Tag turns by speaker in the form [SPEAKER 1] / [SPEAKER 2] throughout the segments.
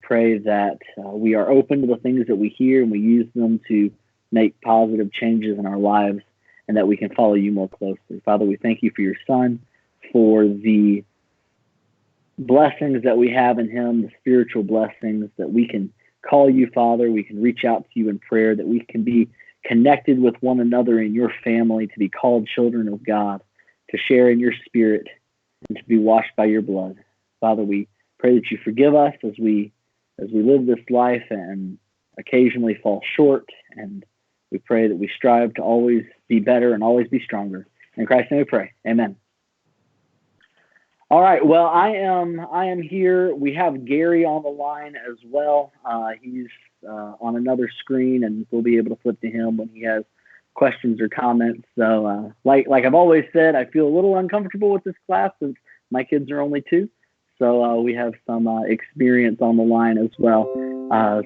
[SPEAKER 1] pray that we are open to the things that we hear and we use them to make positive changes in our lives, and that we can follow you more closely. Father, we thank you for your Son, for the blessings that we have in him, the spiritual blessings, that we can call you, Father. We can reach out to you in prayer, that we can be connected with one another in your family, to be called children of God, to share in your spirit, and to be washed by your blood. Father, we pray that you forgive us as we live this life and occasionally fall short, and we pray that we strive to always be better and always be stronger. In Christ's name we pray. Amen. All right. Well, I am here. We have Gary on the line as well. He's on another screen, and we'll be able to flip to him when he has questions or comments. So, like I've always said, I feel a little uncomfortable with this class since my kids are only 2. So we have some experience on the line as well.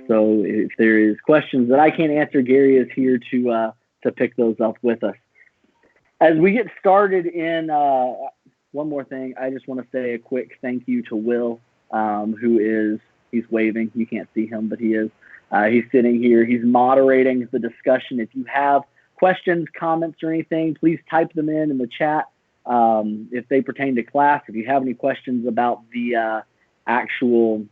[SPEAKER 1] So if there is questions that I can't answer, Gary is here to pick those up with us. As we get started in one more thing, I just want to say a quick thank you to Will, he's waving. You can't see him, but he is. He's sitting here. He's moderating the discussion. If you have questions, comments, or anything, please type them in the chat. If they pertain to class, if you have any questions about the actual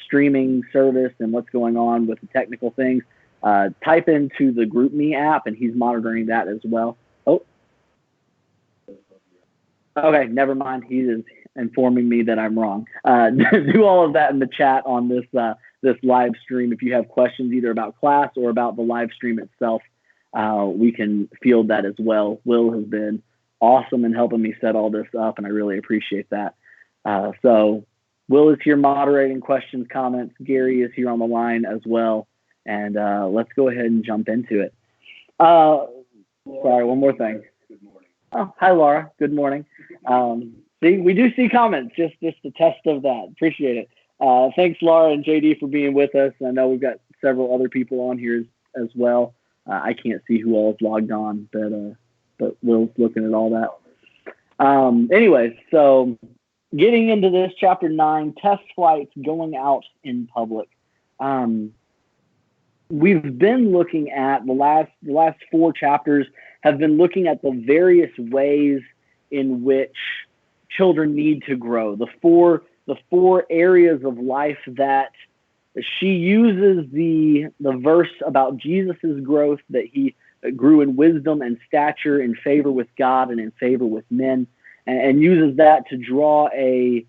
[SPEAKER 1] streaming service and what's going on with the technical things, type into the GroupMe app, and he's monitoring that as well. Oh, okay, never mind. He is informing me that I'm wrong. Do all of that in the chat on this live stream. If you have questions either about class or about the live stream itself, we can field that as well. Will has been awesome in helping me set all this up, and I really appreciate that. So Will is here moderating questions, comments. Gary is here on the line as well. And let's go ahead and jump into it. Sorry, one more thing.
[SPEAKER 2] Good morning.
[SPEAKER 1] Oh, hi, Laura. Good morning. See, we do see comments, just a test of that. Appreciate it. Thanks, Laura and JD, for being with us. I know we've got several other people on here as well. I can't see who all is logged on, but Will's looking at all that. Anyways, so getting into this, chapter 9, test flights going out in public. We've been looking at the last 4 chapters have been looking at the various ways in which children need to grow. The four areas of life that she uses the verse about Jesus's growth, that he grew in wisdom and stature, in favor with God and in favor with men, and uses that to draw a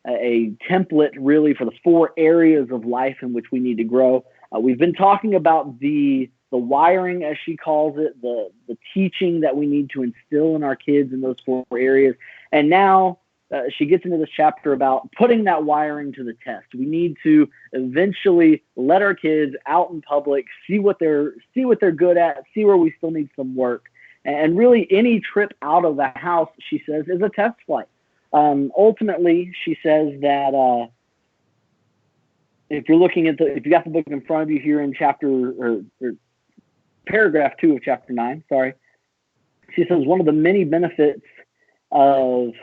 [SPEAKER 1] template really for the 4 areas of life in which we need to grow. We've been talking about the wiring, as she calls it, the teaching that we need to instill in our kids in those 4 areas. And now she gets into this chapter about putting that wiring to the test. We need to eventually let our kids out in public, see what they're good at, see where we still need some work. And really any trip out of the house, she says, is a test flight. Ultimately, she says that if you got the book in front of you here in chapter or paragraph 2 of chapter 9, sorry, she says one of the many benefits of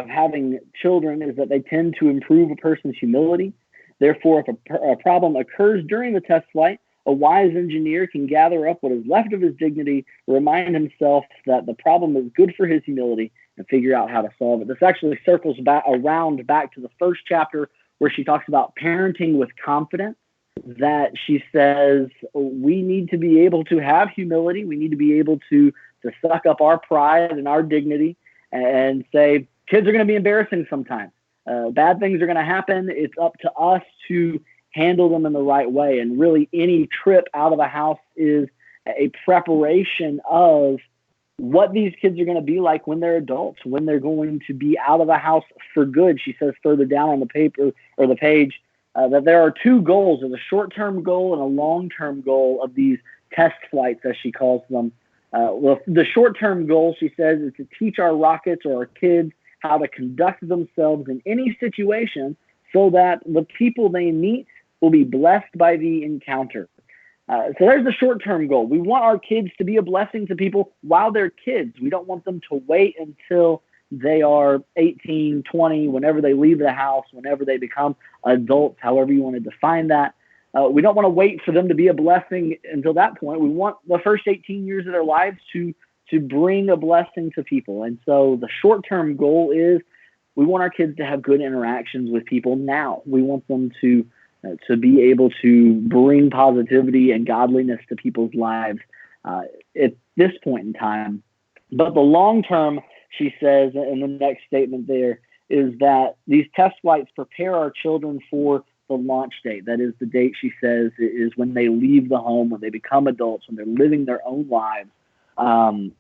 [SPEAKER 1] having children is that they tend to improve a person's humility. Therefore, if a problem occurs during the test flight, a wise engineer can gather up what is left of his dignity, remind himself that the problem is good for his humility, and figure out how to solve it. This actually circles back to the first chapter where she talks about parenting with confidence, that she says we need to be able to have humility. We need to be able to suck up our pride and our dignity and say, kids are going to be embarrassing sometimes. Bad things are going to happen. It's up to us to handle them in the right way. And really any trip out of the house is a preparation of what these kids are going to be like when they're adults, when they're going to be out of the house for good. She says further down on the paper or the page that there are 2 goals. There's a short-term goal and a long-term goal of these test flights, as she calls them. Well, the short-term goal, she says, is to teach our rockets or our kids how to conduct themselves in any situation so that the people they meet will be blessed by the encounter. So there's the short-term goal. We want our kids to be a blessing to people while they're kids. We don't want them to wait until they are 18, 20, whenever they leave the house, whenever they become adults, however you want to define that. We don't want to wait for them to be a blessing until that point. We want the first 18 years of their lives to bring a blessing to people. And so the short-term goal is we want our kids to have good interactions with people now. We want them to be able to bring positivity and godliness to people's lives at this point in time. But the long term, she says in the next statement there, is that these test flights prepare our children for the launch date. That is the date, she says, is when they leave the home, when they become adults, when they're living their own lives.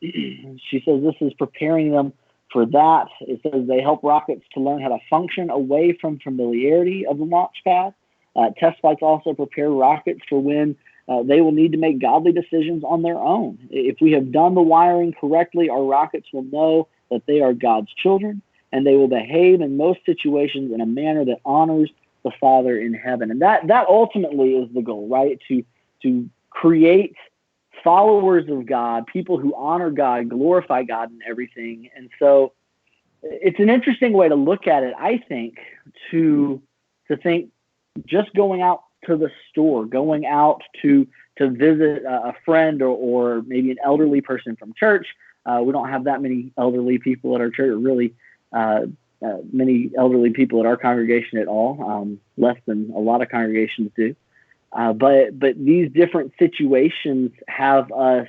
[SPEAKER 1] She says this is preparing them for that. It says they help rockets to learn how to function away from familiarity of the launch pad. Test flights also prepare rockets for when they will need to make godly decisions on their own. If we have done the wiring correctly, our rockets will know that they are God's children, and they will behave in most situations in a manner that honors the Father in heaven. And that ultimately is the goal, right? To create followers of God, people who honor God, glorify God in everything. And so it's an interesting way to look at it, I think, to think just going out to the store, going out to visit a friend or maybe an elderly person from church. We don't have that many elderly people at our church, or really many elderly people at our congregation at all, less than a lot of congregations do. But these different situations have us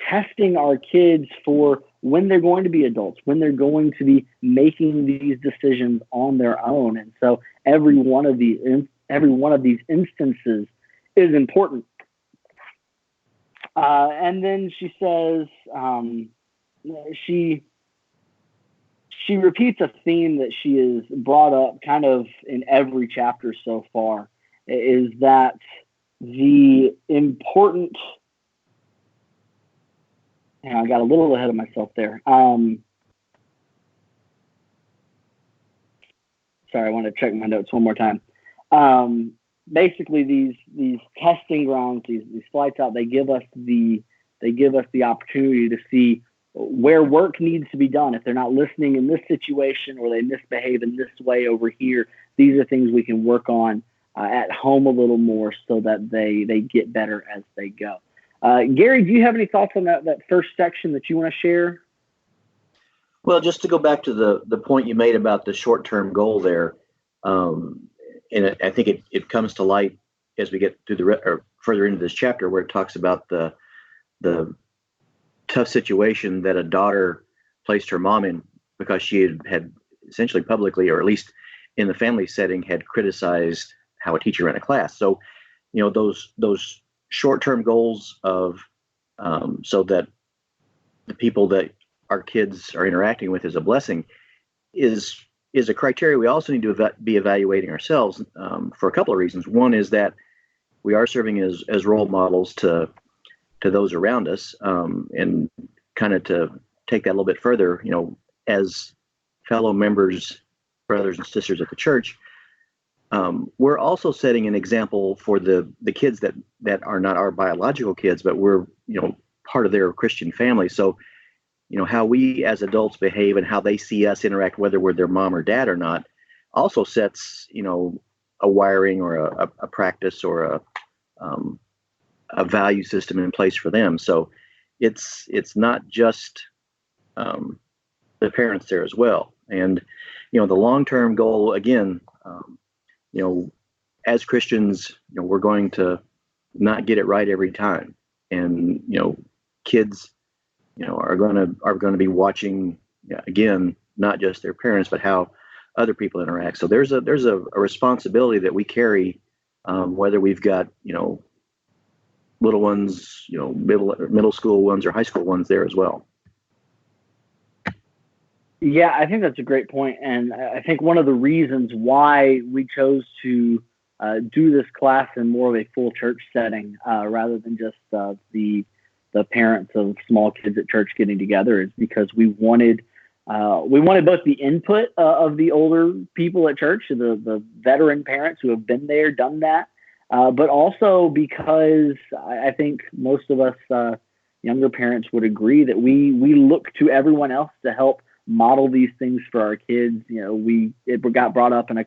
[SPEAKER 1] testing our kids for when they're going to be adults, when they're going to be making these decisions on their own. And so every one of these instances is important. And then she says she repeats a theme that she has brought up kind of in every chapter so far, is that the important, and I got a little ahead of myself there. Sorry, I want to check my notes one more time. Basically, these testing grounds, these flights out, they give us the opportunity to see where work needs to be done. If they're not listening in this situation, or they misbehave in this way over here, these are things we can work on at home a little more so that they get better as they go. Gary, do you have any thoughts on that first section that you want to share?
[SPEAKER 2] Well, just to go back to the point you made about the short-term goal there, and I think it comes to light as we get through or further into this chapter, where it talks about the tough situation that a daughter placed her mom in because she had essentially publicly, or at least in the family setting, had criticized how a teacher ran a class. So, those short-term goals of so that the people that our kids are interacting with is a blessing is a criteria we also need to be evaluating ourselves for a couple of reasons. One is that we are serving as role models to those around us, and kind of to take that a little bit further, as fellow members, brothers and sisters at the church, we're also setting an example for the kids that are not our biological kids, but we're part of their Christian family. So how we as adults behave and how they see us interact, whether we're their mom or dad or not, also sets a wiring or a practice or a value system in place for them. So it's not just the parents there as well. And the long-term goal, again, as Christians, we're going to not get it right every time, and kids are going to be watching, again, not just their parents, but how other people interact. So there's a responsibility that we carry, whether we've got little ones, middle school ones or high school ones there as well.
[SPEAKER 1] Yeah, I think that's a great point. And I think one of the reasons why we chose to do this class in more of a full church setting, rather than just the parents of small kids at church getting together, is because we wanted both the input of the older people at church, the veteran parents who have been there, done that, but also because I think most of us younger parents would agree that we look to everyone else to help model these things for our kids. It got brought up in a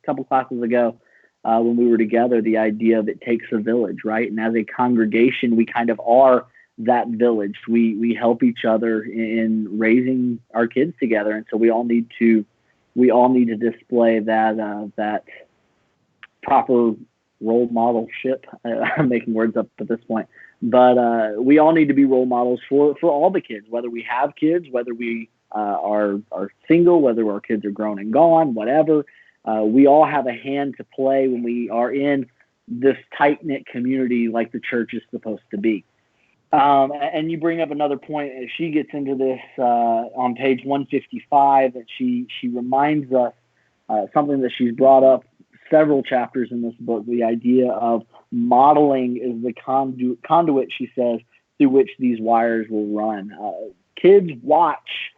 [SPEAKER 1] couple classes ago when we were together, the idea of it takes a village, right? And as a congregation, we kind of are that village. We help each other in raising our kids together, and so we all need to display that proper role modelship. I'm making words up at this point, but we all need to be role models for all the kids, whether we have kids, whether we are single, whether our kids are grown and gone, whatever. We all have a hand to play when we are in this tight-knit community like the church is supposed to be. And you bring up another point as she gets into this on page 155, that she reminds us something that she's brought up several chapters in this book, the idea of modeling is the conduit, she says, through which these wires will run. Kids watch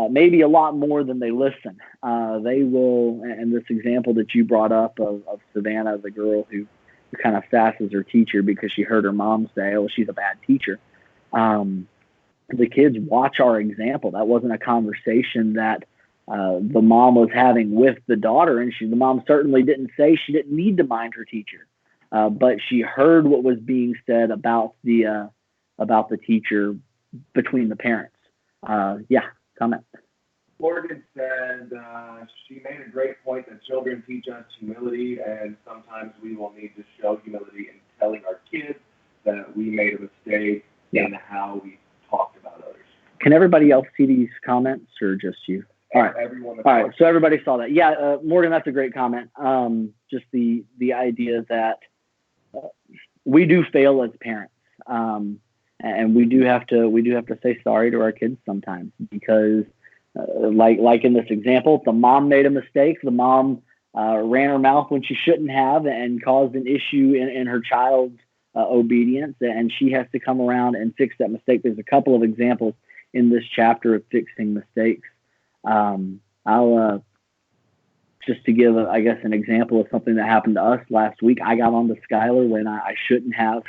[SPEAKER 1] maybe a lot more than they listen. They will, and this example that you brought up of Savannah, the girl who kind of sasses her teacher because she heard her mom say, oh, she's a bad teacher. The kids watch our example. That wasn't a conversation that the mom was having with the daughter, and the mom certainly didn't say she didn't need to mind her teacher, but she heard what was being said about the teacher between the parents. Comment.
[SPEAKER 3] Morgan said she made a great point that children teach us humility, and sometimes we will need to show humility in telling our kids that we made a mistake in how we talked about others.
[SPEAKER 1] Can everybody else see these comments, or just you? All right.
[SPEAKER 3] Everyone.
[SPEAKER 1] All right. So everybody saw that. Yeah, Morgan, that's a great comment. Just the idea that we do fail as parents, and we do have to say sorry to our kids sometimes, because like in this example, the mom made a mistake. The mom ran her mouth when she shouldn't have and caused an issue in her child's obedience, and she has to come around and fix that mistake. There's a couple of examples in this chapter of fixing mistakes. I'll just to give, I guess, an example of something that happened to us last week. I got on to Skylar when I shouldn't have.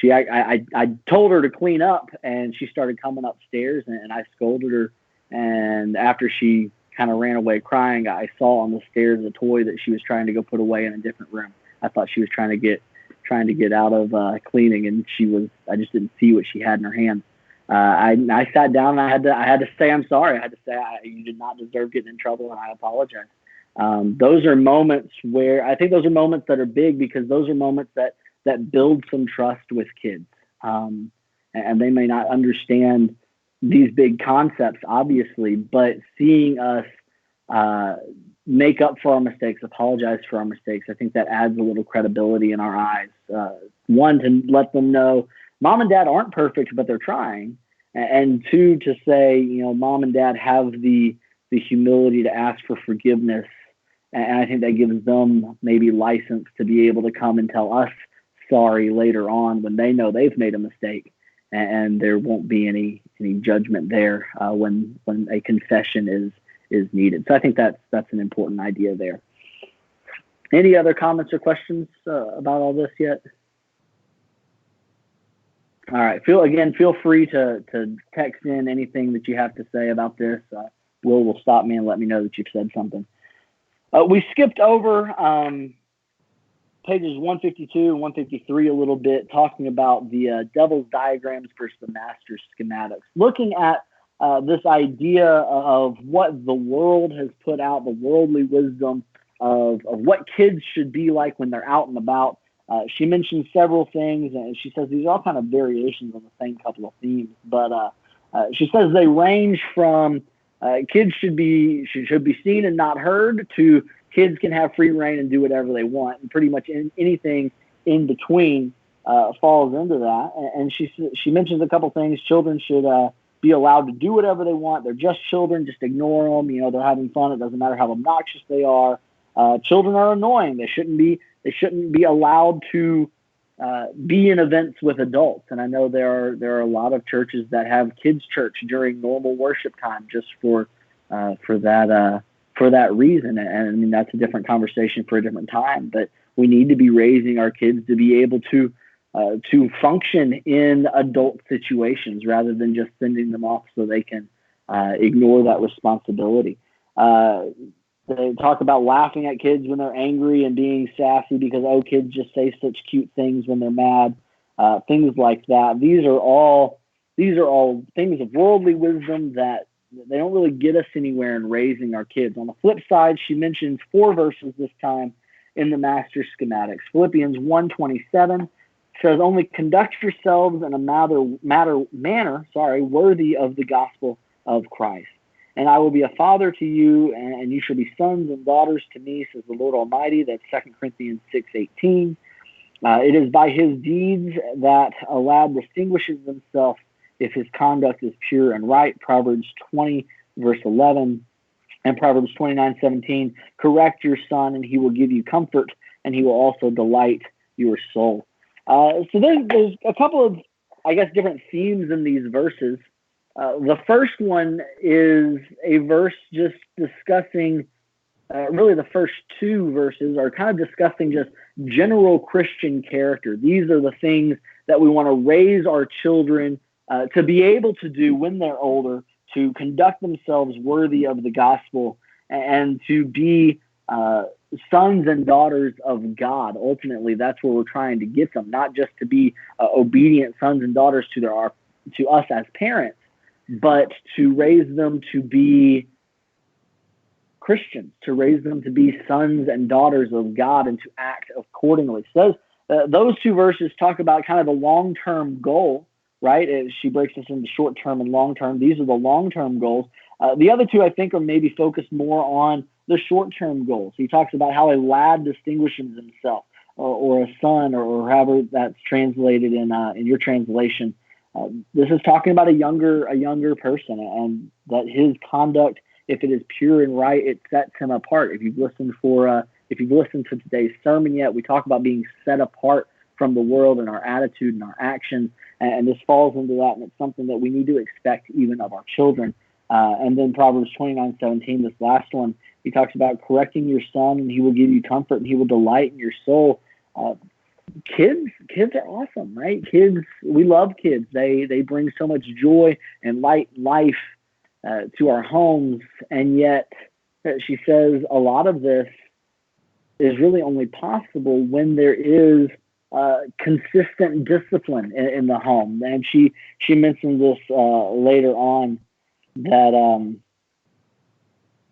[SPEAKER 1] I told her to clean up, and she started coming upstairs, and I scolded her. And after she kind of ran away crying, I saw on the stairs a toy that she was trying to go put away in a different room. I thought she was trying to get out of cleaning, and I just didn't see what she had in her hands. I sat down, and I had to say I'm sorry. I had to say you did not deserve getting in trouble, and I apologize. Those are moments where I think those are moments that are big, because those are moments that build some trust with kids, and they may not understand these big concepts, obviously, but seeing us make up for our mistakes, apologize for our mistakes, I think that adds a little credibility in our eyes. One, to let them know mom and dad aren't perfect, but they're trying. And two, to say, mom and dad have the humility to ask for forgiveness. And I think that gives them maybe license to be able to come and tell us sorry later on when they know they've made a mistake, and there won't be any judgment there when a confession is needed. So I think that's an important idea there. Any other comments or questions about all this yet? All right. Feel free to text in anything that you have to say about this. Will stop me and let me know that you've said something. We skipped over pages 152 and 153 a little bit, talking about the devil's diagrams versus the master schematics, looking at this idea of what the world has put out, the worldly wisdom of what kids should be like when they're out and about. She mentioned several things, and she says these are all kind of variations on the same couple of themes, but she says they range from kids should be seen and not heard, to kids can have free reign and do whatever they want, and pretty much anything in between falls into that. And she mentions a couple things. Children should be allowed to do whatever they want. They're just children. Just ignore them. They're having fun. It doesn't matter how obnoxious they are. Children are annoying. They shouldn't be allowed to be in events with adults. And I know there are a lot of churches that have kids' church during normal worship time just for that reason. And I mean, that's a different conversation for a different time. But we need to be raising our kids to be able to to function in adult situations rather than just sending them off so they can ignore that responsibility. They talk about laughing at kids when they're angry and being sassy because, oh, kids just say such cute things when they're mad, things like that. These are all things of worldly wisdom that they don't really get us anywhere in raising our kids. On the flip side, she mentions 4 verses this time in the master schematics. Philippians 1:27 says, "Only conduct yourselves in a manner worthy of the gospel of Christ. And I will be a father to you, and you shall be sons and daughters to me, says the Lord Almighty." That's 2 Corinthians 6:18. It is by his deeds that a lad distinguishes himself if his conduct is pure and right. Proverbs 20, verse 11, and Proverbs 29:17. "Correct your son, and he will give you comfort, and he will also delight your soul." So there's a couple of, I guess, different themes in these verses. The first one is a verse just discussing, really the first 2 verses are kind of discussing just general Christian character. These are the things that we want to raise our children to be able to do when they're older, to conduct themselves worthy of the gospel, and to be sons and daughters of God. Ultimately, that's where we're trying to get them, not just to be obedient sons and daughters to us as parents, but to raise them to be Christians, to raise them to be sons and daughters of God and to act accordingly. So those 2 verses talk about kind of the long-term goal, right? She breaks this into short-term and long-term. These are the long-term goals. The other 2, I think, are maybe focused more on the short-term goals. He talks about how a lad distinguishes himself, or a son, or however that's translated in your translation. This is talking about a younger person, and that his conduct, if it is pure and right, it sets him apart. If you've listened to today's sermon yet, we talk about being set apart from the world and our attitude and our actions, and this falls into that, and it's something that we need to expect even of our children. And then Proverbs 29:17, this last one, he talks about correcting your son, and he will give you comfort, and he will delight in your soul. Kids are awesome, right? Kids, we love kids. They bring so much joy and life to our homes, and yet she says a lot of this is really only possible when there is consistent discipline in the home. And she mentions this later on, that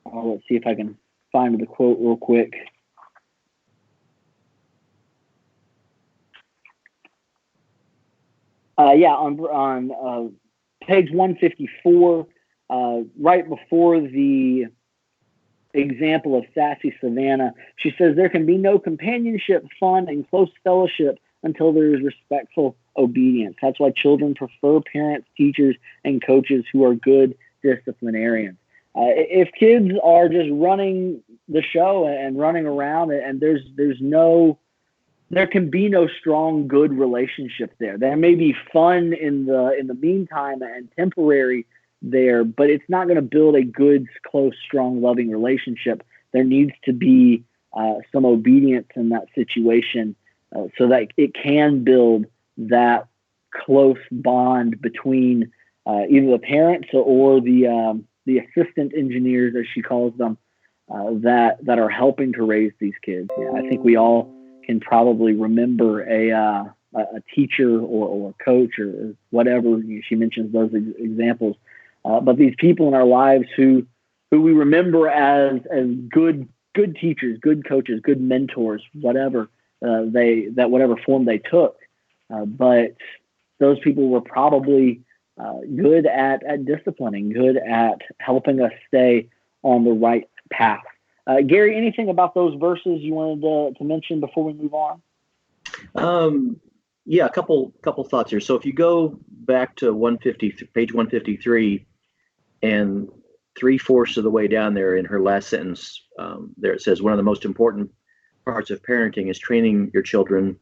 [SPEAKER 1] let's see if I can find the quote real quick. On page 154, right before the example of sassy Savannah, she says, "There can be no companionship, fun, and close fellowship until there is respectful obedience. That's why children prefer parents, teachers, and coaches who are good disciplinarians." If kids are just running the show and running around, and there can be no strong, good relationship there. There may be fun in the meantime and temporary there, but it's not going to build a good, close, strong, loving relationship. There needs to be some obedience in that situation so that it can build that close bond between either the parents or the assistant engineers, as she calls them, that are helping to raise these kids. Yeah, I think we all can probably remember a teacher or a coach or whatever. She mentions those examples, but these people in our lives who we remember as good teachers, good coaches, good mentors, whatever whatever form they took, but those people were probably good at disciplining, good at helping us stay on the right path. Gary, anything about those verses you wanted to mention before we move on?
[SPEAKER 2] Yeah, a couple thoughts here. So if you go back to page 153, and 3/4 of the way down there in her last sentence, there it says, "One of the most important parts of parenting is training your children,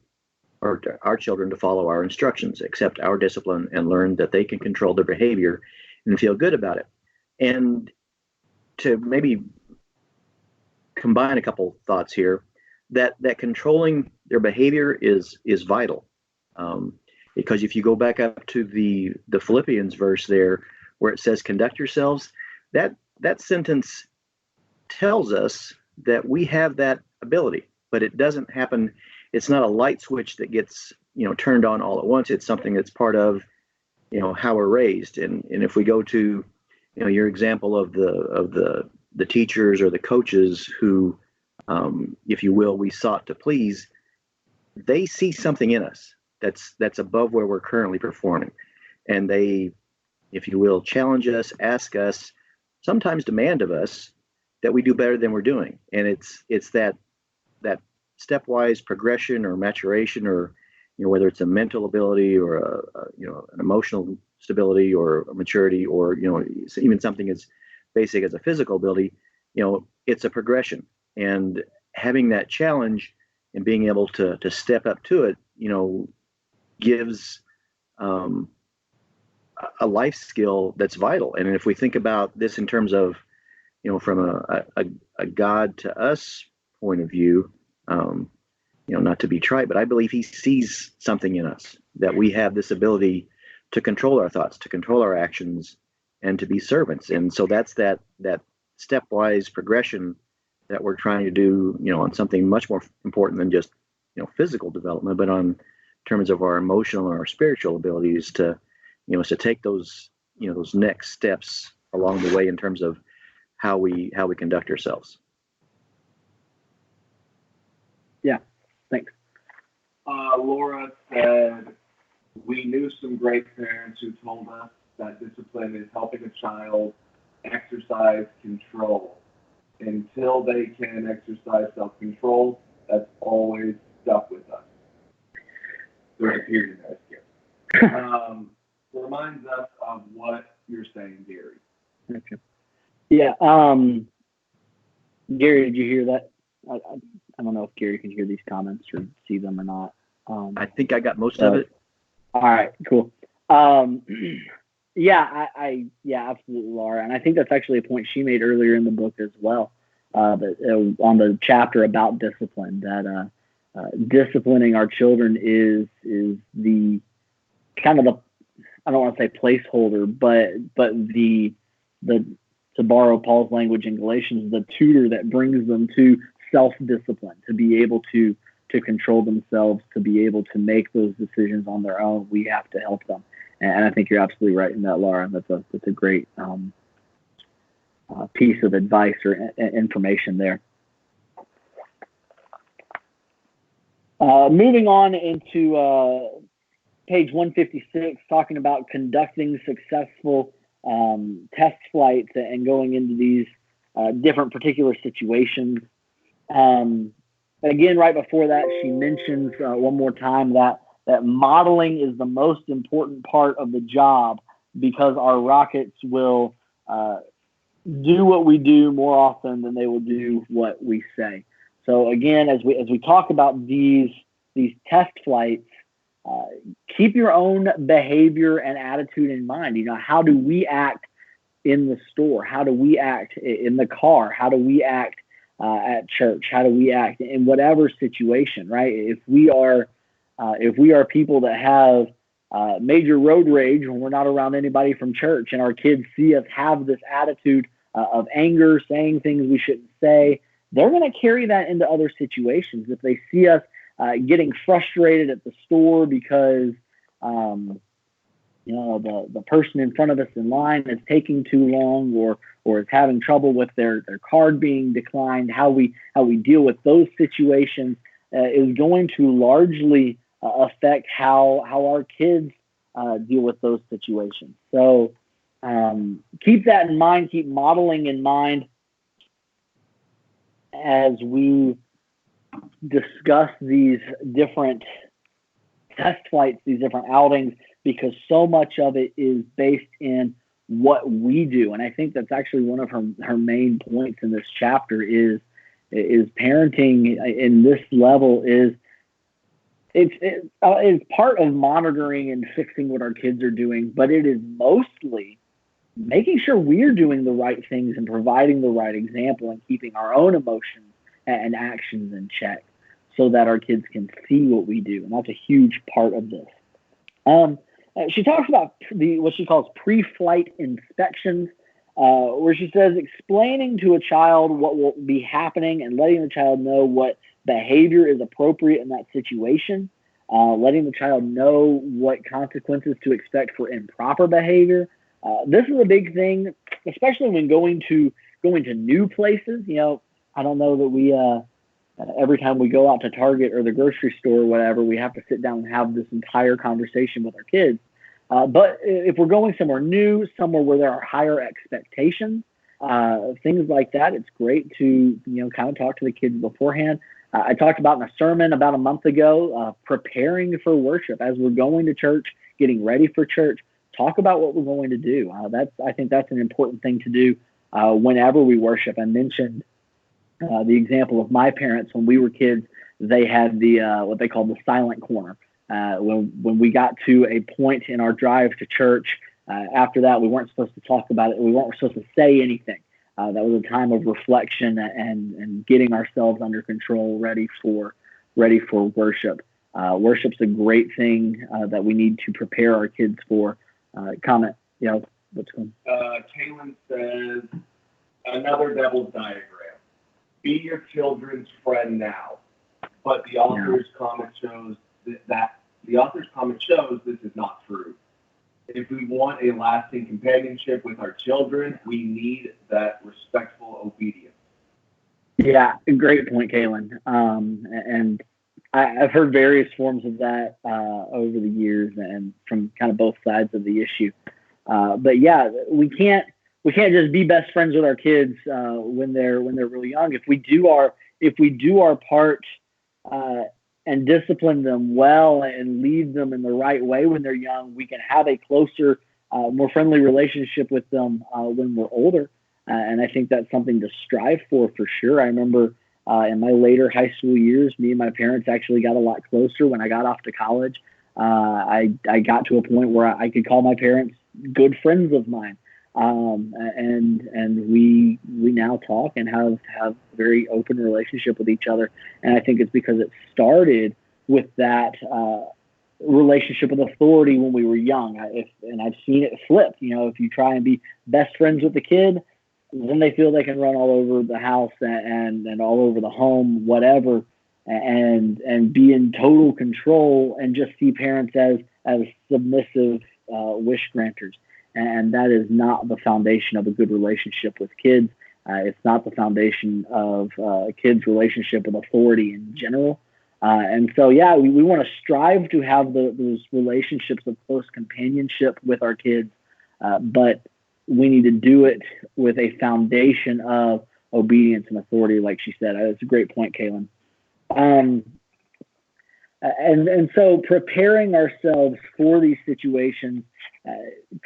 [SPEAKER 2] or our children, to follow our instructions, accept our discipline, and learn that they can control their behavior and feel good about it." And to maybe combine a couple thoughts here, that controlling their behavior is vital. Because if you go back up to the Philippians verse there, where it says, conduct yourselves, that sentence tells us that we have that ability, but it doesn't happen. It's not a light switch that gets, turned on all at once. It's something that's part of, how we're raised. And if we go to, your example of the teachers or the coaches who, if you will, we sought to please, they see something in us that's above where we're currently performing. And they, if you will, challenge us, ask us, sometimes demand of us that we do better than we're doing. And it's that stepwise progression or maturation, or whether it's a mental ability or an emotional stability or a maturity, or even something as basic as a physical ability, it's a progression. And having that challenge and being able to step up to it, gives a life skill that's vital. And if we think about this in terms of, from a God to us point of view, not to be trite, but I believe he sees something in us, that we have this ability to control our thoughts, to control our actions, and to be servants. And so that's that stepwise progression that we're trying to do, on something much more important than just, physical development, but on terms of our emotional and our spiritual abilities to take those, those next steps along the way in terms of how we conduct ourselves.
[SPEAKER 1] Yeah, thanks.
[SPEAKER 3] Laura said, we knew some great parents who told us that discipline is helping a child exercise control. Until they can exercise self-control, that's always stuck with us. There's a period in that. Reminds us of what you're saying, Gary.
[SPEAKER 1] Okay. Yeah. Gary, did you hear that? I don't know if Gary can hear these comments or see them or not.
[SPEAKER 2] I think I got most of it.
[SPEAKER 1] All right, cool. Yeah, absolutely, Laura. And I think that's actually a point she made earlier in the book as well, on the chapter about discipline, that disciplining our children is the kind of the, I don't want to say placeholder, but the to borrow Paul's language in Galatians, the tutor that brings them to self-discipline, to be able to control themselves, to be able to make those decisions on their own. We have to help them. And I think you're absolutely right in that, Laura. That's a great piece of advice or information there. Moving on into page 156, talking about conducting successful test flights and going into these different particular situations. Again, right before that, she mentions one more time that modeling is the most important part of the job, because our rockets will do what we do more often than they will do what we say. So again, as we talk about these test flights, keep your own behavior and attitude in mind. How do we act in the store? How do we act in the car? How do we act at church? How do we act in whatever situation, right? If we are people that have major road rage when we're not around anybody from church, and our kids see us have this attitude of anger, saying things we shouldn't say, they're going to carry that into other situations. If they see us getting frustrated at the store because the person in front of us in line is taking too long, or is having trouble with their card being declined, how we deal with those situations is going to largely affect how our kids deal with those situations. So keep that in mind, keep modeling in mind as we discuss these different test flights, these different outings, because so much of it is based in what we do. And I think that's actually one of her main points in this chapter is parenting in this level is it's part of monitoring and fixing what our kids are doing, but it is mostly making sure we're doing the right things and providing the right example and keeping our own emotions and actions in check. so that our kids can see what we do. And that's a huge part of this. She talks about what she calls pre-flight inspections, where she says explaining to a child what will be happening and letting the child know what behavior is appropriate in that situation, letting the child know what consequences to expect for improper behavior. This is a big thing, especially when going to new places. I don't know that we every time we go out to Target or the grocery store or whatever, we have to sit down and have this entire conversation with our kids. But if we're going somewhere new, somewhere where there are higher expectations, things like that, it's great to kind of talk to the kids beforehand. I talked about in a sermon about a month ago, preparing for worship as we're going to church, getting ready for church. Talk about what we're going to do. I think that's an important thing to do whenever we worship. I mentioned the example of my parents when we were kids. They had the what they called the silent corner. When we got to a point in our drive to church, after that we weren't supposed to talk about it. We weren't supposed to say anything. That was a time of reflection and getting ourselves under control, ready for worship. Worship's a great thing that we need to prepare our kids for. Comment. What's going on?
[SPEAKER 3] Kaylin says, another devil's diagram. Be your children's friend now. But the author's comment shows that this is not true. If we want a lasting companionship with our children, we need that respectful obedience.
[SPEAKER 1] Yeah, great point, Kaylin. And I've heard various forms of that over the years, and from kind of both sides of the issue. But yeah, we can't just be best friends with our kids when they're really young. If we do our part and discipline them well and lead them in the right way when they're young, we can have a closer, more friendly relationship with them when we're older. And I think that's something to strive for sure. I remember in my later high school years, me and my parents actually got a lot closer when I got off to college. I got to a point where I could call my parents good friends of mine. And we now talk and have a very open relationship with each other. And I think it's because it started with that relationship with authority when we were young. And I've seen it flip. If you try and be best friends with the kid, then they feel they can run all over the house and all over the home, whatever, and be in total control and just see parents as submissive wish granters. And that is not the foundation of a good relationship with kids. It's not the foundation of a kid's relationship with authority in general. And so, yeah, we want to strive to have those relationships of close companionship with our kids, but we need to do it with a foundation of obedience and authority, like she said. That's a great point, Kaylin. And so preparing ourselves for these situations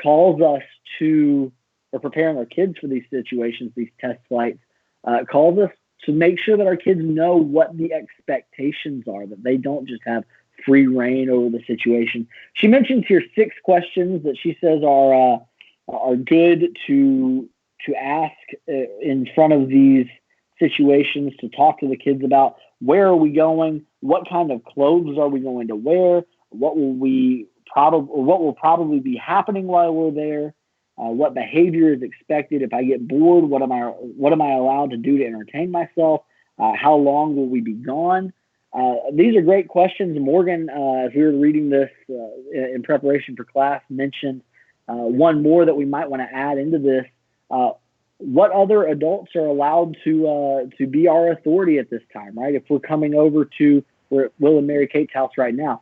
[SPEAKER 1] calls us to, or preparing our kids for these situations, these test flights, calls us to make sure that our kids know what the expectations are, that they don't just have free reign over the situation. She mentions here 6 questions that she says are good to ask in front of these situations, to talk to the kids about. Where are we going? What kind of clothes are we going to wear? What will probably be happening while we're there? What behavior is expected? If I get bored, what am I allowed to do to entertain myself? How long will we be gone? These are great questions. Morgan, as we were reading this in preparation for class, mentioned one more that we might want to add into this. What other adults are allowed to be our authority at this time, right? If we're coming over to, we're at Will and Mary Kate's house right now,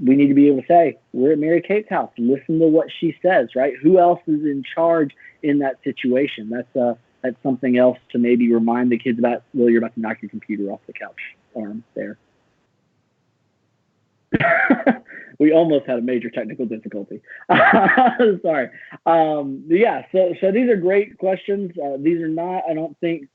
[SPEAKER 1] we need to be able to say, we're at Mary Kate's house. Listen to what she says, right? Who else is in charge in that situation? That's something else to maybe remind the kids about. Will, you're about to knock your computer off the couch arm there. We almost had a major technical difficulty. Sorry. Yeah, so these are great questions. These are not, I don't think,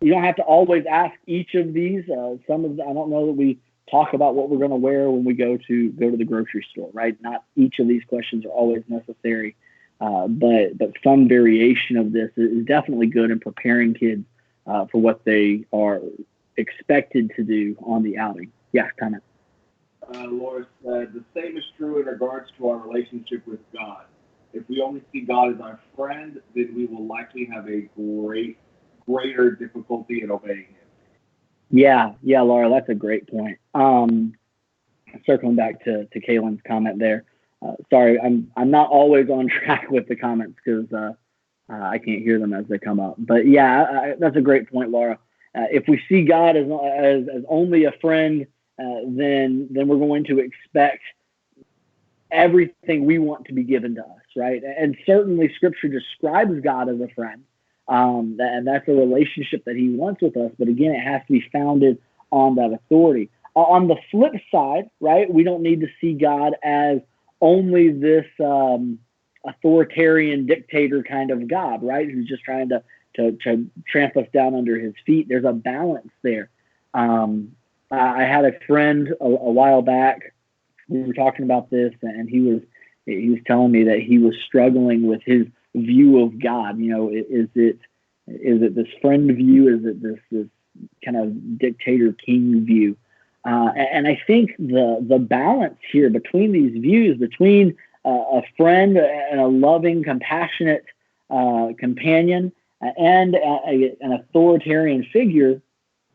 [SPEAKER 1] you don't have to always ask each of these. Some of them, I don't know that we talk about what we're going to wear when we go to the grocery store, right? Not each of these questions are always necessary, but some variation of this is definitely good in preparing kids for what they are expected to do on the outing. Yeah, comment.
[SPEAKER 3] Laura said, the same is true in regards to our relationship with God. If we only see God as our friend, then we will likely have a greater difficulty in obeying him.
[SPEAKER 1] Yeah, Laura, that's a great point. Circling back to Kaylin's comment there. Sorry, I'm not always on track with the comments because I can't hear them as they come up. But yeah, that's a great point, Laura. If we see God as only a friend, then we're going to expect everything we want to be given to us, right? And certainly Scripture describes God as a friend, and that's a relationship that He wants with us. But again, it has to be founded on that authority. On the flip side, right, we don't need to see God as only this authoritarian dictator kind of God, right, who's just trying to tramp us down under His feet. There's a balance there. I had a friend a while back. We were talking about this, and he was telling me that he was struggling with his view of God. You know, is it this friend view? Is it this kind of dictator king view? And I think the balance here between these views, between a friend and a loving, compassionate companion and an authoritarian figure,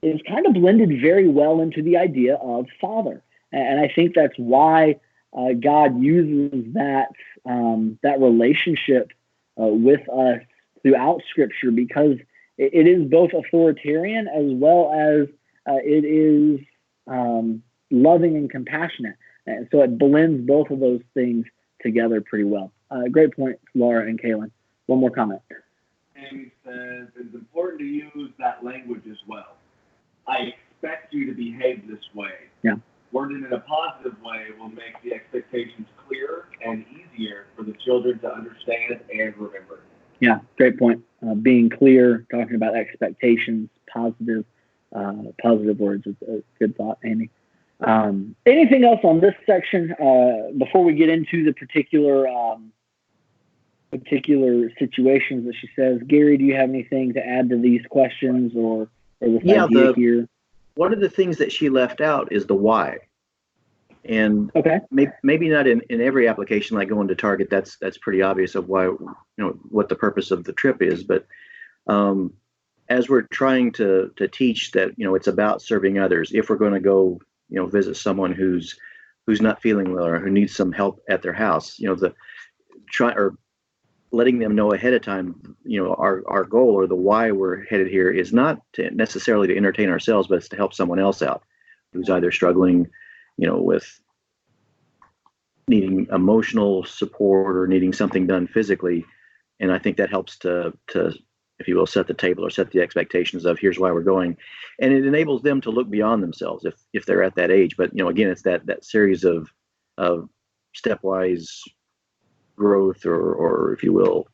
[SPEAKER 1] is kind of blended very well into the idea of father. And I think that's why God uses that relationship with us throughout Scripture, because it is both authoritarian as well as it is loving and compassionate. And so it blends both of those things together pretty well. Great point, Laura and Kaylin. One more comment.
[SPEAKER 3] Amy says, it's important to use that language as well. I expect you to behave this way.
[SPEAKER 1] Yeah.
[SPEAKER 3] Worded in a positive way will make the expectations clearer and easier for the children to understand and remember.
[SPEAKER 1] Yeah, great point. Being clear, talking about expectations, positive words. It's a good thought, Amy. Anything else on this section before we get into the particular situations that she says? Gary, do you have anything to add to these questions or this idea here?
[SPEAKER 2] One of the things that she left out is the why. And
[SPEAKER 1] okay,
[SPEAKER 2] maybe not in every application like going to Target. That's pretty obvious of why, what the purpose of the trip is. But as we're trying to teach that, it's about serving others. If we're going to go, visit someone who's not feeling well or who needs some help at their house, letting them know ahead of time, our goal or the why we're headed here is not to necessarily to entertain ourselves, but it's to help someone else out who's either struggling, with needing emotional support or needing something done physically. And I think that helps to, if you will, set the table or set the expectations of here's why we're going. And it enables them to look beyond themselves if they're at that age. But, again, it's that series of stepwise growth or if you will,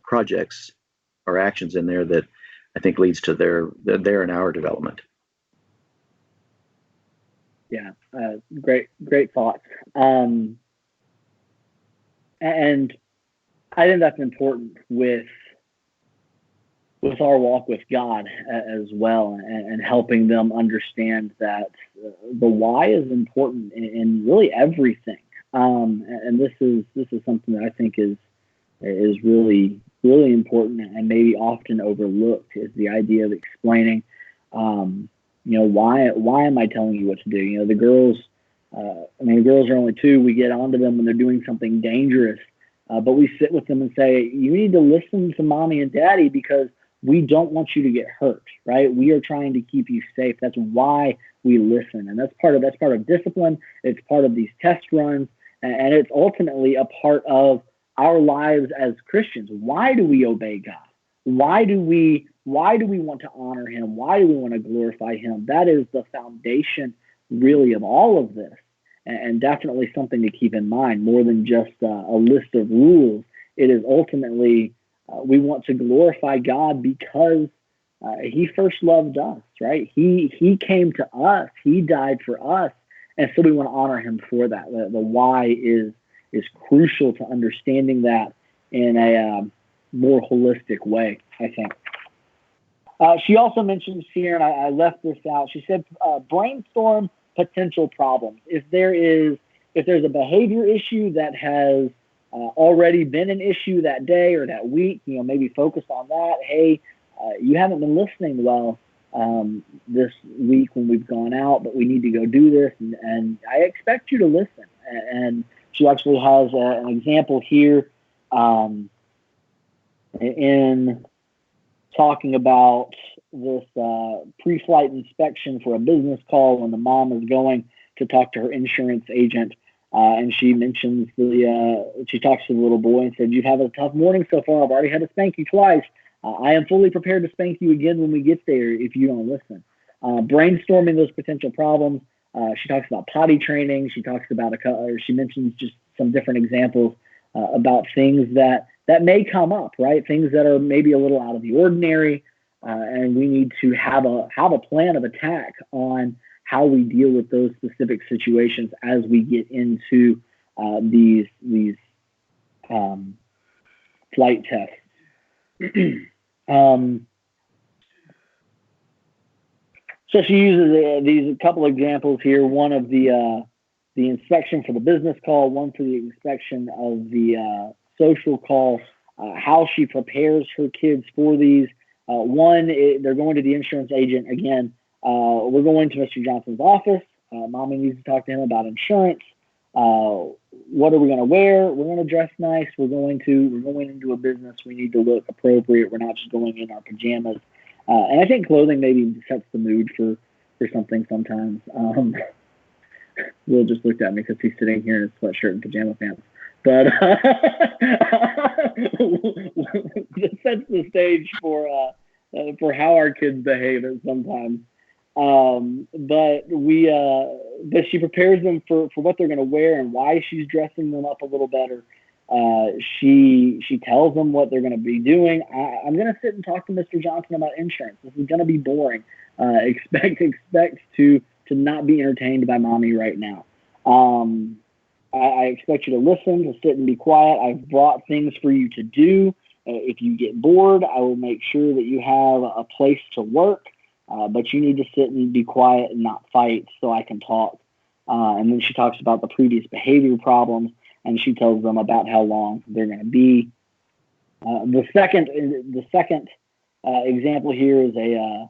[SPEAKER 2] projects or actions in there that I think leads to their and our development.
[SPEAKER 1] Yeah, great thoughts. And I think that's important with our walk with God as well, and helping them understand that the why is important in really everything. And this is something that I think is really, really important and maybe often overlooked, is the idea of explaining, why am I telling you what to do? The girls, the girls are only 2. We get onto them when they're doing something dangerous, but we sit with them and say, you need to listen to mommy and daddy because we don't want you to get hurt, right? We are trying to keep you safe. That's why we listen. And that's part of discipline. It's part of these test runs. And it's ultimately a part of our lives as Christians. Why do we obey God? Why do we want to honor Him? Why do we want to glorify Him? That is the foundation, really, of all of this, and definitely something to keep in mind. More than just a list of rules, it is ultimately we want to glorify God because He first loved us, right? He came to us. He died for us, and so we want to honor Him for that. The why is crucial to understanding that in a more holistic way, I think. She also mentions here, and I left this out. She said, brainstorm potential problems. If there's a behavior issue that has already been an issue that day or that week, maybe focus on that. Hey, you haven't been listening well this week when we've gone out, but we need to go do this, and I expect you to listen. And she actually has an example here in talking about this pre-flight inspection for a business call when the mom is going to talk to her insurance agent. And she mentions she talks to the little boy and said, "You've had a tough morning so far. I've already had to spank you twice. I am fully prepared to spank you again when we get there if you don't listen." Brainstorming those potential problems. She talks about potty training. She talks about she mentions just some different examples about things that may come up, right? Things that are maybe a little out of the ordinary, and we need to have a plan of attack on how we deal with those specific situations as we get into these flight tests. So she uses these couple examples here. One of the inspection for the business call, one for the inspection of the social call, how she prepares her kids for these. They're going to the insurance agent again. We're going to Mr. Johnson's office. Mommy needs to talk to him about insurance. What are we going to wear? We're going to dress nice. We're going into a business. We need to look appropriate. We're not just going in our pajamas. And I think clothing maybe sets the mood for something sometimes. Will just looked at me because he's sitting here in his sweatshirt and pajama pants. But it sets the stage for how our kids behave sometimes. But she prepares them for what they're going to wear and why she's dressing them up a little better. She tells them what they're going to be doing. I'm going to sit and talk to Mr. Johnson about insurance. This is going to be boring. Expect to not be entertained by mommy right now. I expect you to listen, to sit and be quiet. I've brought things for you to do. If you get bored, I will make sure that you have a place to work. But you need to sit and be quiet and not fight so I can talk. And then she talks about the previous behavior problems, and she tells them about how long they're going to be. The second example here is a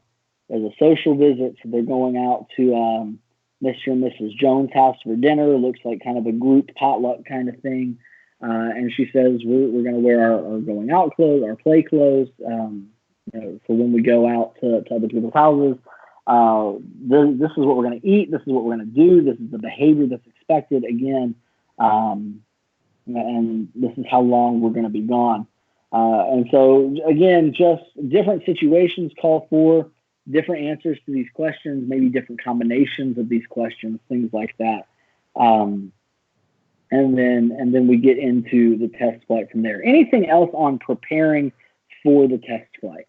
[SPEAKER 1] social visit. So they're going out to Mr. and Mrs. Jones' house for dinner. It looks like kind of a group potluck kind of thing. And she says we're going to wear our going out clothes, our play clothes, for when we go out to other people's houses. This is what we're going to eat. This is what we're going to do. This is the behavior that's expected again. And this is how long we're going to be gone. And so, again, just different situations call for different answers to these questions, maybe different combinations of these questions, things like that. And then we get into the test flight from there. Anything else on preparing for the test flight?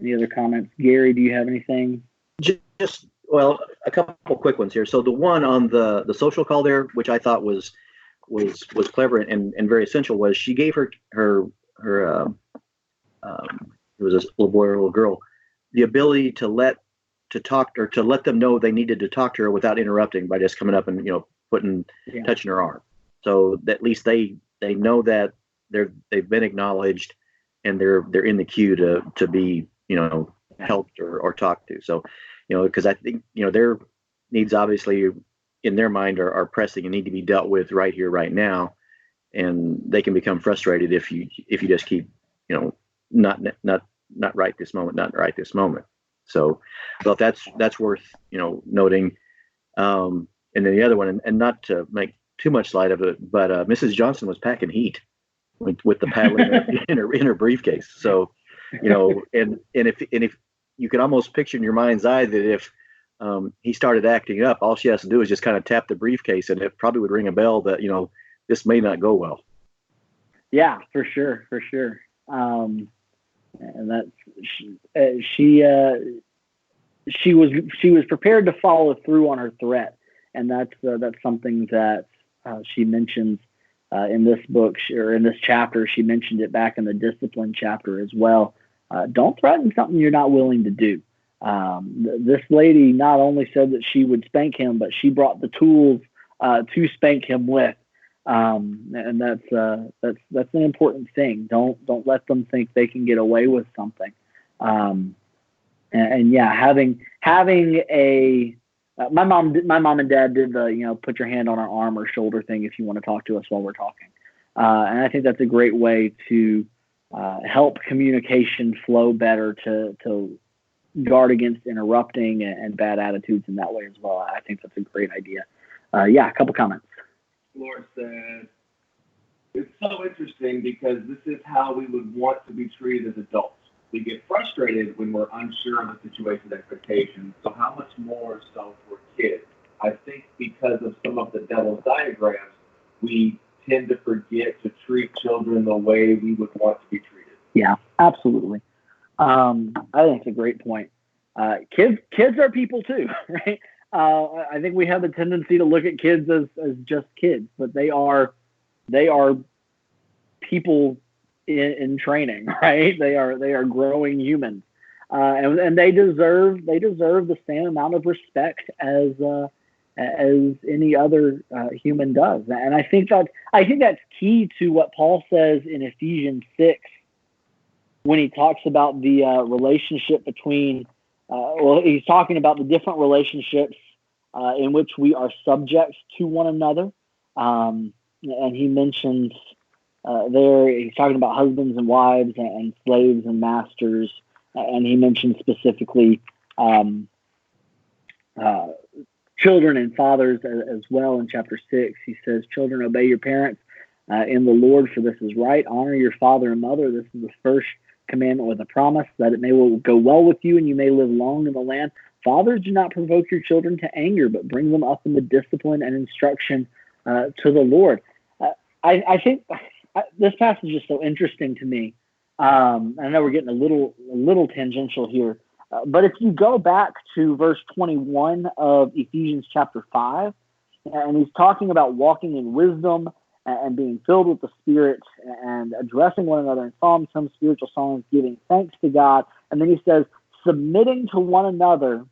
[SPEAKER 1] Any other comments? Gary, do you have anything?
[SPEAKER 2] Just a couple quick ones here. So the one on the social call there, which I thought was clever and very essential, was she gave her it was a little boy or a little girl, the ability to let them know they needed to talk to her without interrupting by just coming up and touching her arm, so that at least they know that they've been acknowledged and they're in the queue to be helped or talked to. So because I think their needs obviously in their mind are pressing and need to be dealt with right here right now, and they can become frustrated if you just keep not right this moment. So I thought that's worth noting. And then the other one, and not to make too much light of it, but Mrs. Johnson was packing heat with the paddle in her briefcase. So and if you can almost picture in your mind's eye that if he started acting up, all she has to do is just kind of tap the briefcase, and it probably would ring a bell that this may not go well.
[SPEAKER 1] Yeah, for sure. And that's she was prepared to follow through on her threat, and that's something that she mentions in this book or in this chapter. She mentioned it back in the discipline chapter as well. don't threaten something you're not willing to do. This lady not only said that she would spank him, but she brought the tools to spank him with. And that's an important thing. Don't let them think they can get away with something. And yeah, having a my mom and dad did the put your hand on our arm or shoulder thing if you want to talk to us while we're talking. And I think that's a great way to help communication flow better, to guard against interrupting and bad attitudes in that way as well. I think that's a great idea. Yeah, a couple comments.
[SPEAKER 3] Laura said, it's so interesting because this is how we would want to be treated as adults. We get frustrated when we're unsure of the situation's expectations. So how much more so for kids? I think because of some of the devil's diagrams, we tend to forget to treat children the way we would want to be treated.
[SPEAKER 1] Yeah, absolutely. I think it's a great point. Kids are people too, right? I think we have a tendency to look at kids as just kids, but they are people in training, right? They are growing humans, and they deserve the same amount of respect as any other human does. And I think that's key to what Paul says in Ephesians 6 when he talks about the relationship between. He's talking about the different relationships in which we are subject to one another. And he mentions he's talking about husbands and wives and slaves and masters. And he mentions specifically children and fathers as well in chapter 6. He says, children, obey your parents in the Lord, for this is right. Honor your father and mother. This is the first commandment with a promise, that it may go well with you and you may live long in the land. Fathers, do not provoke your children to anger, but bring them up in the discipline and instruction to the Lord. I think this passage is so interesting to me. I know we're getting a little tangential here, but if you go back to verse 21 of Ephesians chapter 5, and he's talking about walking in wisdom and being filled with the Spirit and addressing one another in psalms, some spiritual songs, giving thanks to God. And then he says, submitting to one another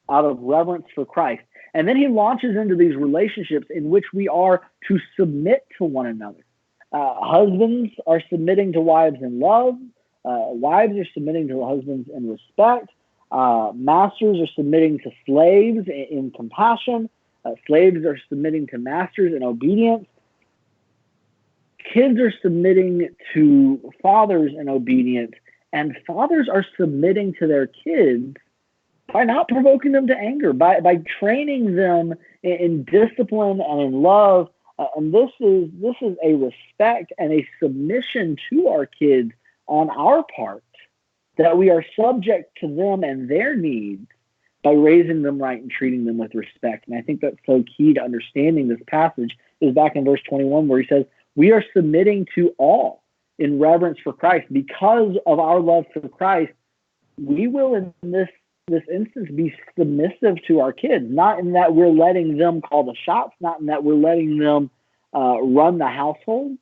[SPEAKER 1] out of reverence for Christ. And then he launches into these relationships in which we are to submit to one another. Husbands are submitting to wives in love. Wives are submitting to husbands in respect. Masters are submitting to slaves in compassion. Slaves are submitting to masters in obedience. Kids are submitting to fathers in obedience, and fathers are submitting to their kids by not provoking them to anger, by training them in discipline and in love. And this is a respect and a submission to our kids on our part, that we are subject to them and their needs by raising them right and treating them with respect. And I think that's so key to understanding this passage is back in verse 21 where he says, we are submitting to all in reverence for Christ. Because of our love for Christ, we will in this instance be submissive to our kids, not in that we're letting them call the shots, not in that we're letting them run the household,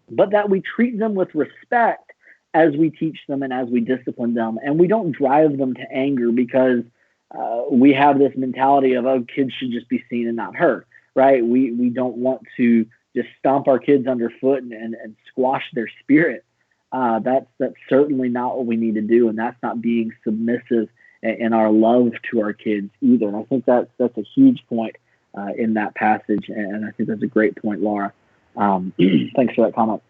[SPEAKER 1] but that we treat them with respect as we teach them and as we discipline them. And we don't drive them to anger because we have this mentality of, oh, kids should just be seen and not heard, right? We don't want to just stomp our kids underfoot and squash their spirit. That's certainly not what we need to do, and that's not being submissive in our love to our kids either. And I think that's a huge point in that passage, and I think that's a great point, Laura. Thanks for that comment.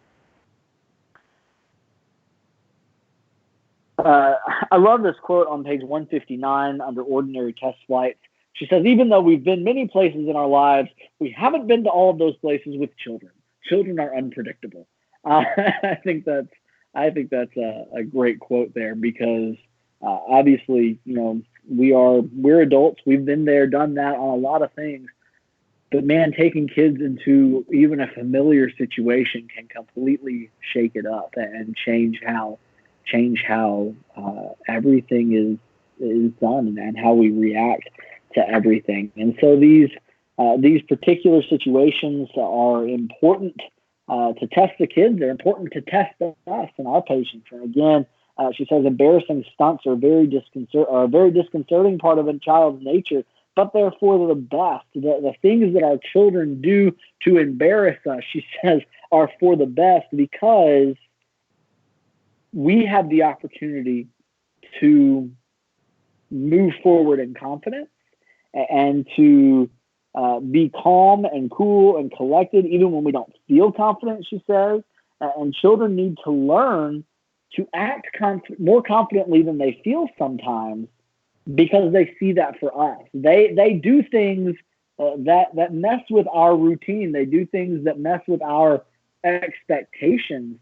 [SPEAKER 1] I love this quote on page 159 under ordinary test flights. She says, even though we've been many places in our lives, we haven't been to all of those places with children. Children are unpredictable. I think that's a great quote there because obviously, we're adults. We've been there, done that on a lot of things. But man, taking kids into even a familiar situation can completely shake it up and change how everything is done and how we react to everything. And so these particular situations are important to test the kids. They're important to test us and our patience. And again, She says embarrassing stunts are a very disconcerting part of a child's nature, but they're for the best. The things that our children do to embarrass us, she says, are for the best because we have the opportunity to move forward in confidence and to be calm and cool and collected even when we don't feel confident, she says. And children need to learn to act more confidently than they feel sometimes because they see that for us. They do things that mess with our routine. They do things that mess with our expectations.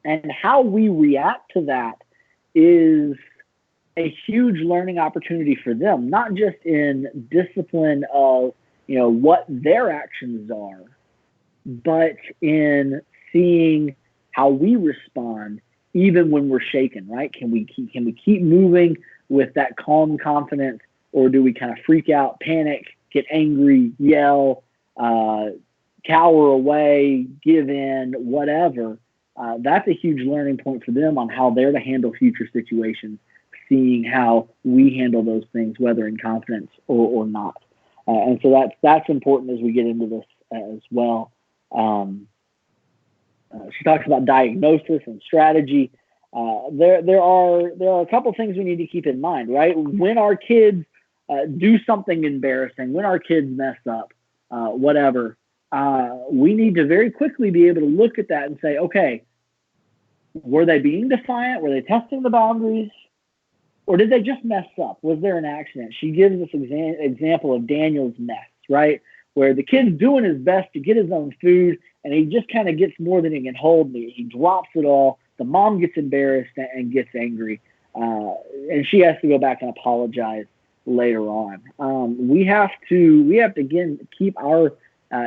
[SPEAKER 1] And how we react to that is a huge learning opportunity for them, not just in discipline of, what their actions are, but in seeing how we respond even when we're shaken, right? Can we keep moving with that calm confidence, or do we kind of freak out, panic, get angry, yell, cower away, give in, whatever? That's a huge learning point for them on how they're to handle future situations, seeing how we handle those things, whether in confidence or not. And so that's important as we get into this as well. She talks about diagnosis and strategy. There are a couple things we need to keep in mind, right? When our kids do something embarrassing, when our kids mess up, whatever, we need to very quickly be able to look at that and say, okay, were they being defiant? Were they testing the boundaries? Or did they just mess up? Was there an accident? She gives this example of Daniel's mess, right? Where the kid's doing his best to get his own food, and he just kind of gets more than he can hold. He drops it all. The mom gets embarrassed and gets angry. And she has to go back and apologize later on. We have to, again, keep our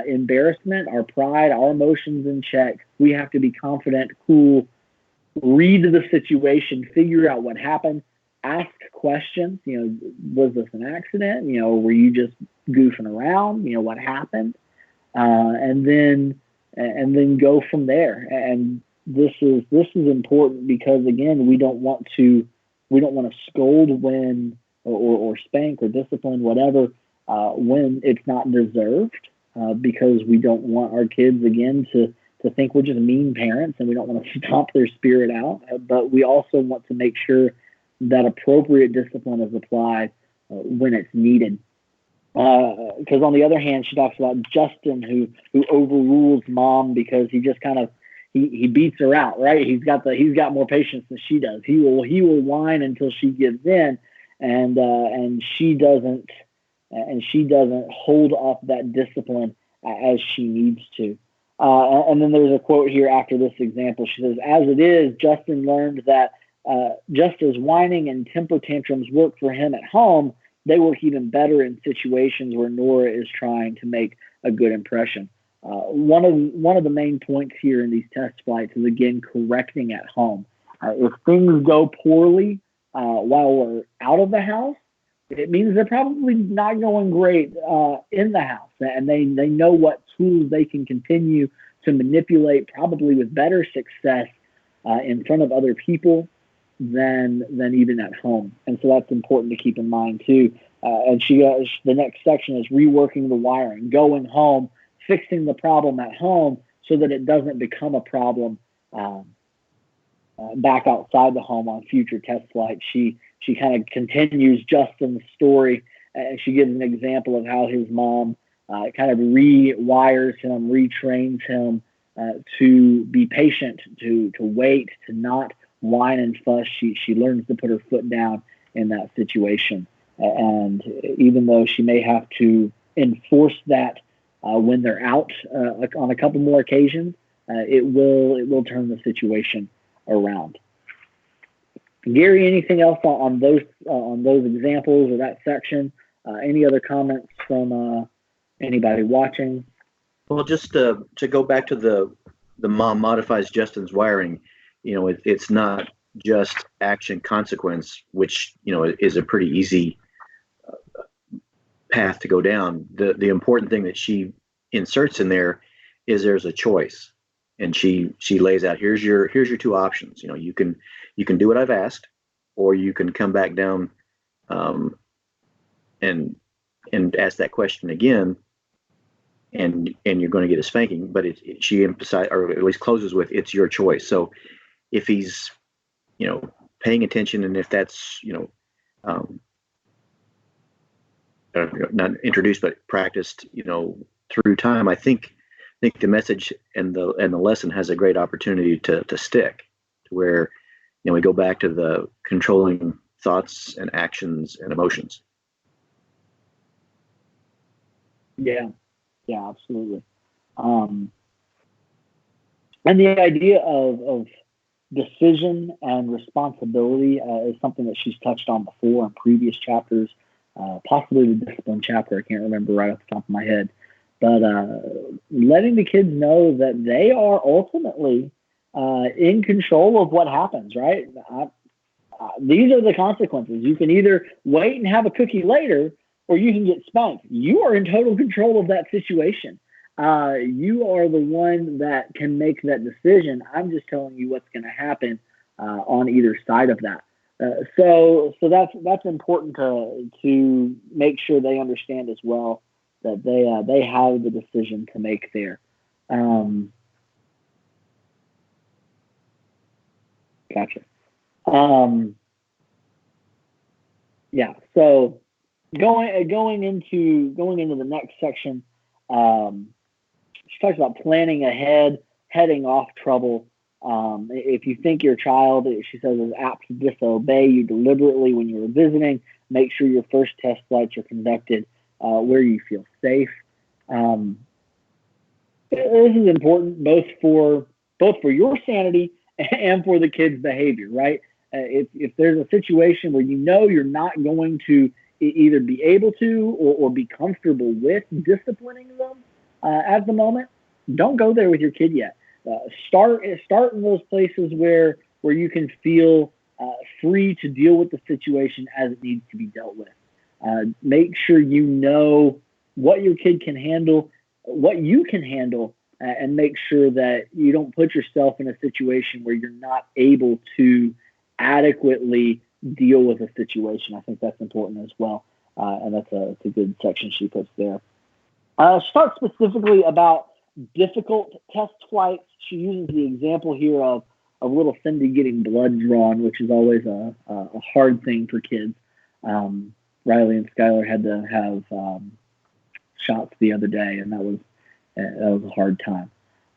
[SPEAKER 1] embarrassment, our pride, our emotions in check. We have to be confident, cool, read the situation, figure out what happened, ask questions. Was this an accident? Were you just goofing around? What happened? And then go from there. And this is important because, again, we don't want to scold when or spank or discipline, whatever, when it's not deserved, because we don't want our kids, again, to think we're just mean parents, and we don't want to stomp their spirit out. But we also want to make sure that appropriate discipline is applied when it's needed. Because on the other hand, she talks about Justin who overrules mom because he just kind of he beats her out, right? He's got more patience than she does. He will whine until she gives in, and she doesn't hold up that discipline as she needs to. And then there's a quote here after this example. She says, "As it is, Justin learned that just as whining and temper tantrums work for him at home, they work even better in situations where Nora is trying to make a good impression." One of the main points here in these test flights is, again, correcting at home. If things go poorly while we're out of the house, it means they're probably not going great in the house, and they know what tools they can continue to manipulate, probably with better success in front of other people than even at home. And so that's important to keep in mind too. And the next section is reworking the wiring, going home, fixing the problem at home so that it doesn't become a problem back outside the home on future test flights. She kind of continues Justin's story, and she gives an example of how his mom kind of rewires him, retrains him to be patient, to wait, to not whine and fuss. She learns to put her foot down in that situation. And even though she may have to enforce that when they're out on a couple more occasions, it will turn the situation around. Gary, anything else on those examples or that section? Any other comments from anybody watching?
[SPEAKER 2] Well, just to go back to the mom modifies Justin's wiring, it's not just action consequence, which is a pretty easy path to go down. The important thing that she inserts in there is there's a choice. and she lays out, here's your two options. You can do what I've asked, or you can come back down and ask that question again, and you're going to get a spanking. But she emphasized, or at least closes with, it's your choice. So if he's paying attention, and if that's not introduced but practiced through time, I think the message and the lesson has a great opportunity to stick, to where we go back to the controlling thoughts and actions and emotions.
[SPEAKER 1] Yeah, absolutely. And the idea of decision and responsibility is something that she's touched on before in previous chapters, possibly the discipline chapter. I can't remember right off the top of my head. But letting the kids know that they are ultimately in control of what happens, right? These are the consequences. You can either wait and have a cookie later, or you can get spanked. You are in total control of that situation. You are the one that can make that decision. I'm just telling you what's going to happen on either side of that. So that's important to make sure they understand as well, that they have the decision to make there. Gotcha. Yeah. So going into the next section, she talks about planning ahead, heading off trouble. If you think your child, she says, is apt to disobey you deliberately when you're visiting, make sure your first test flights are conducted where you feel safe. This is important both for your sanity and for the kids' behavior, right? If there's a situation where you're not going to either be able to or be comfortable with disciplining them at the moment, don't go there with your kid yet. Start in those places where you can feel free to deal with the situation as it needs to be dealt with. Make sure you know what your kid can handle, what you can handle, and make sure that you don't put yourself in a situation where you're not able to adequately deal with a situation. I think that's important as well, and that's a good section she puts there. She talks specifically about difficult test flights. She uses the example here of little Cindy getting blood drawn, which is always a hard thing for kids. Riley and Skylar had to have shots the other day, and that was a hard time.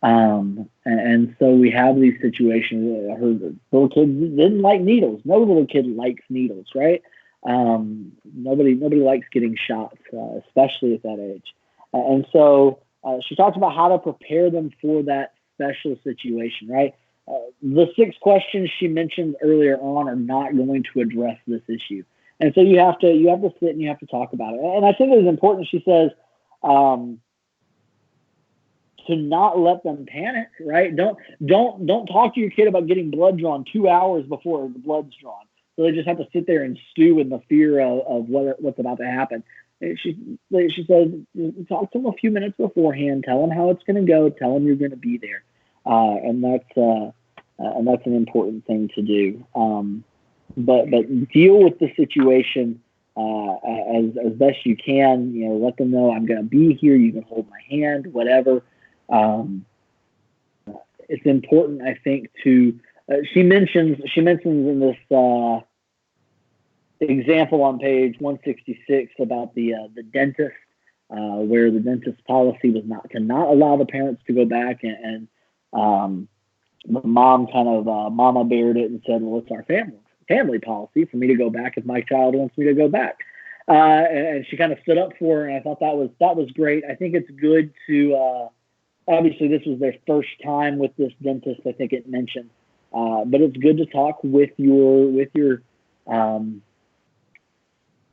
[SPEAKER 1] And so we have these situations. I heard that little kids didn't like needles. No little kid likes needles, right? Nobody likes getting shots, especially at that age. And so she talks about how to prepare them for that special situation, right? The 6 questions she mentioned earlier on are not going to address this issue. And so you have to sit and you have to talk about it. And I think it is important, she says, to not let them panic, right? Don't talk to your kid about getting blood drawn 2 hours before the blood's drawn. So they just have to sit there and stew in the fear of what's about to happen. She says, talk to them a few minutes beforehand. Tell them how it's going to go. Tell them you're going to be there, and that's an important thing to do. But deal with the situation as best you can. Let them know I'm going to be here. You can hold my hand, whatever. It's important, I think, to. She mentions in this example on page 166 about the dentist, where the dentist policy was not allow the parents to go back, and the mom kind of mama bared it and said, well, it's our family policy for me to go back if my child wants me to go back. And she kind of stood up for her, and I thought that was great. I think it's good to obviously this was their first time with this dentist, I think it mentioned, but it's good to talk with your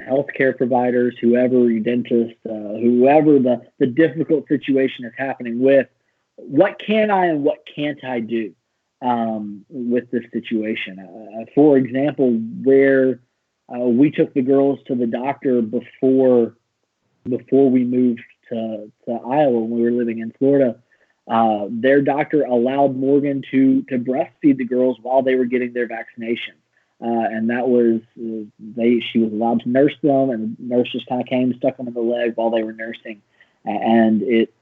[SPEAKER 1] healthcare providers, whoever your dentist, whoever the difficult situation is happening with. What can I and what can't I do with this situation? For example, where we took the girls to the doctor before we moved to Iowa when we were living in Florida, their doctor allowed Morgan to breastfeed the girls while they were getting their vaccination. And that was she was allowed to nurse them, and the nurse just kind of came, stuck them in the leg while they were nursing, and it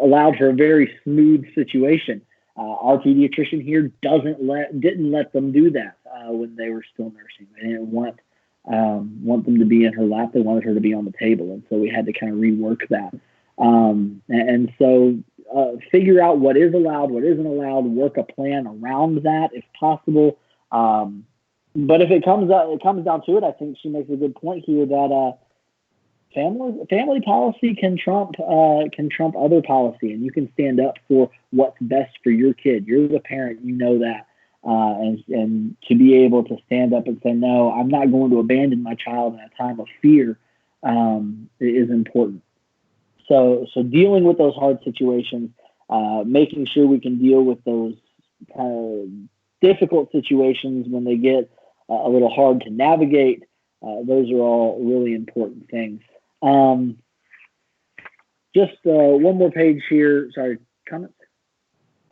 [SPEAKER 1] allowed for a very smooth situation. Our pediatrician here didn't let them do that when they were still nursing. They didn't want them to be in her lap. They wanted her to be on the table, and so we had to kind of rework that. And so figure out what is allowed, what isn't allowed, work a plan around that if possible. But if it comes down to it, I think she makes a good point here that family policy can trump other policy, and you can stand up for what's best for your kid. You're the parent, you know that, and to be able to stand up and say, no, I'm not going to abandon my child in a time of fear, is important. So dealing with those hard situations, making sure we can deal with those difficult situations when they get a little hard to navigate. Those are all really important things. Just one more page here. Sorry, comments?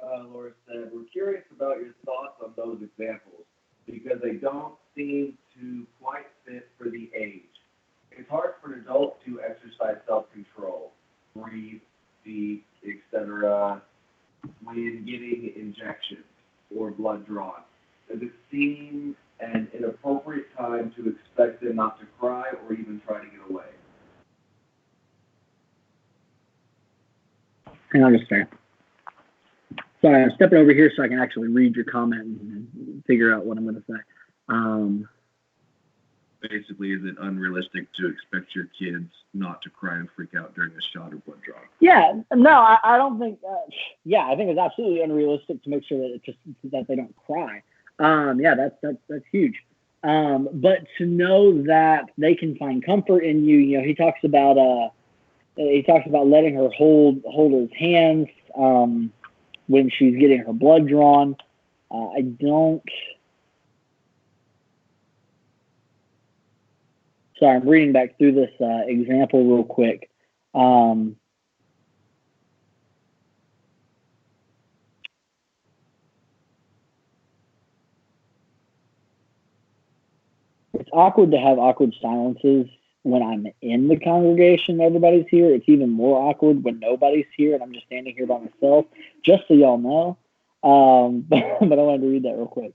[SPEAKER 3] Laura said, we're curious about your thoughts on those examples because they don't seem to quite fit for the age. It's hard for an adult to exercise self-control, breathe, feed, etc. when getting injections or blood drawn. Does it seem an inappropriate time to expect them not to cry or even try to get away?
[SPEAKER 1] Hang on just a second. Sorry, I'm stepping over here so I can actually read your comment and figure out what I'm going to say.
[SPEAKER 3] Basically, is it unrealistic to expect your kids not to cry and freak out during a shot or blood draw?
[SPEAKER 1] Yeah, no, I don't think. I think it's absolutely unrealistic to make sure that they don't cry. That's huge. But to know that they can find comfort in you, you know, he talks about letting her hold his hands when she's getting her blood drawn. Sorry, I'm reading back through this example real quick. It's awkward to have awkward silences when I'm in the congregation, everybody's here. It's even more awkward when nobody's here and I'm just standing here by myself, just so y'all know. But I wanted to read that real quick.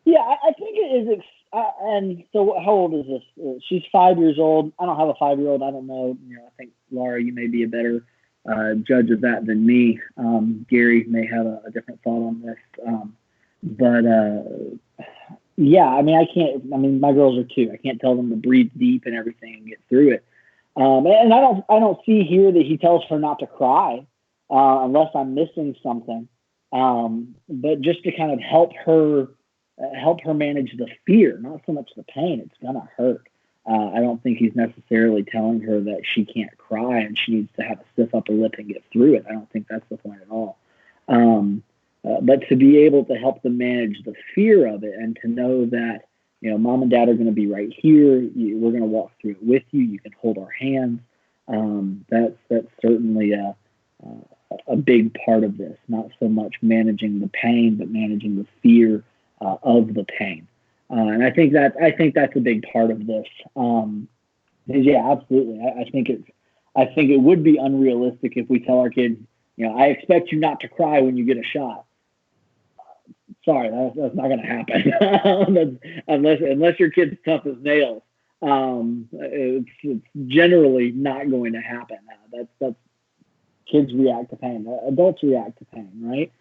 [SPEAKER 1] Yeah, I think it is. And so how old is this? She's 5 years old. I don't have a 5-year-old. I don't know. You know, I think, Laura, you may be a better judge of that than me. Gary may have a different thought on this. Yeah, I mean, my girls are 2. I can't tell them to breathe deep and everything and get through it. And I don't see here that he tells her not to cry unless I'm missing something. But just to kind of help her manage the fear, not so much the pain. It's gonna hurt. I don't think he's necessarily telling her that she can't cry and she needs to have a stiff upper lip and get through it. I don't think that's the point at all. But to be able to help them manage the fear of it and to know that, you know, mom and dad are going to be right here. We're going to walk through it with you. You can hold our hands. That's certainly a big part of this. Not so much managing the pain, but managing the fear of the pain. And I think that's a big part of this. Yeah, absolutely. I think it would be unrealistic if we tell our kids, you know, I expect you not to cry when you get a shot. Sorry, that's not going to happen. unless your kid's tough as nails. It's generally not going to happen. That's kids react to pain. Adults react to pain, right?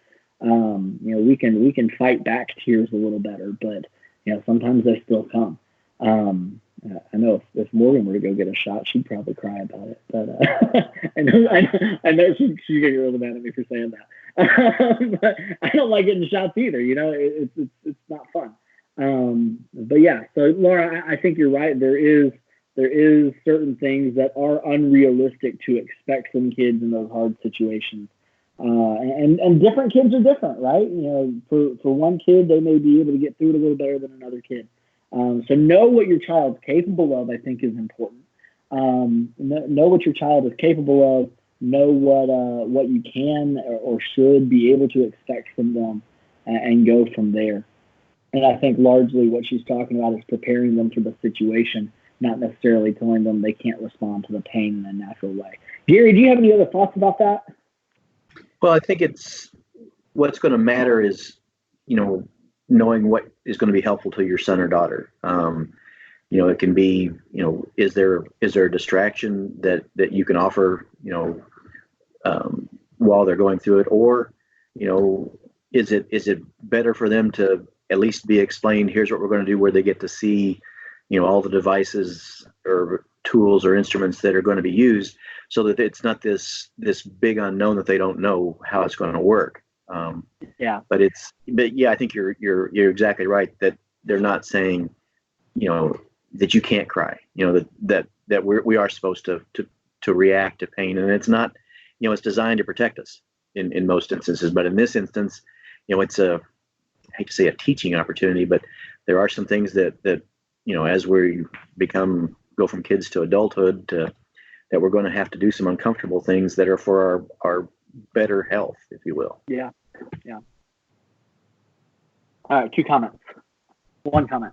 [SPEAKER 1] You know, we can fight back tears a little better, but you know, sometimes they still come. I know if Morgan were to go get a shot, she'd probably cry about it. But I know she's gonna get really mad at me for saying that. But I don't like getting shots either. You know, it's not fun. But yeah, so Laura, I think you're right. There is certain things that are unrealistic to expect from kids in those hard situations. And different kids are different, right? You know, for one kid, they may be able to get through it a little better than another kid. So know what your child's capable of, I think, is important. Know what your child is capable of. Know what you can or should be able to expect from them, and go from there. And I think largely what she's talking about is preparing them for the situation, not necessarily telling them they can't respond to the pain in a natural way. Gary, do you have any other thoughts about that?
[SPEAKER 2] Well, I think what's going to matter is, knowing what is going to be helpful to your son or daughter. It can be, is there a distraction that you can offer, while they're going through it, or, is it better for them to at least be explained, here's what we're going to do, where they get to see, all the devices or tools or instruments that are going to be used, so that it's not this big unknown that they don't know how it's going to work. But yeah, I think you're exactly right that they're not saying, that you can't cry, that we are supposed to react to pain, and it's not, it's designed to protect us in most instances, but in this instance, it's I hate to say a teaching opportunity, but there are some things that as we go from kids to adulthood, that we're going to have to do some uncomfortable things that are for our better health, if you will.
[SPEAKER 1] Yeah. All right, 2 comments. 1 comment.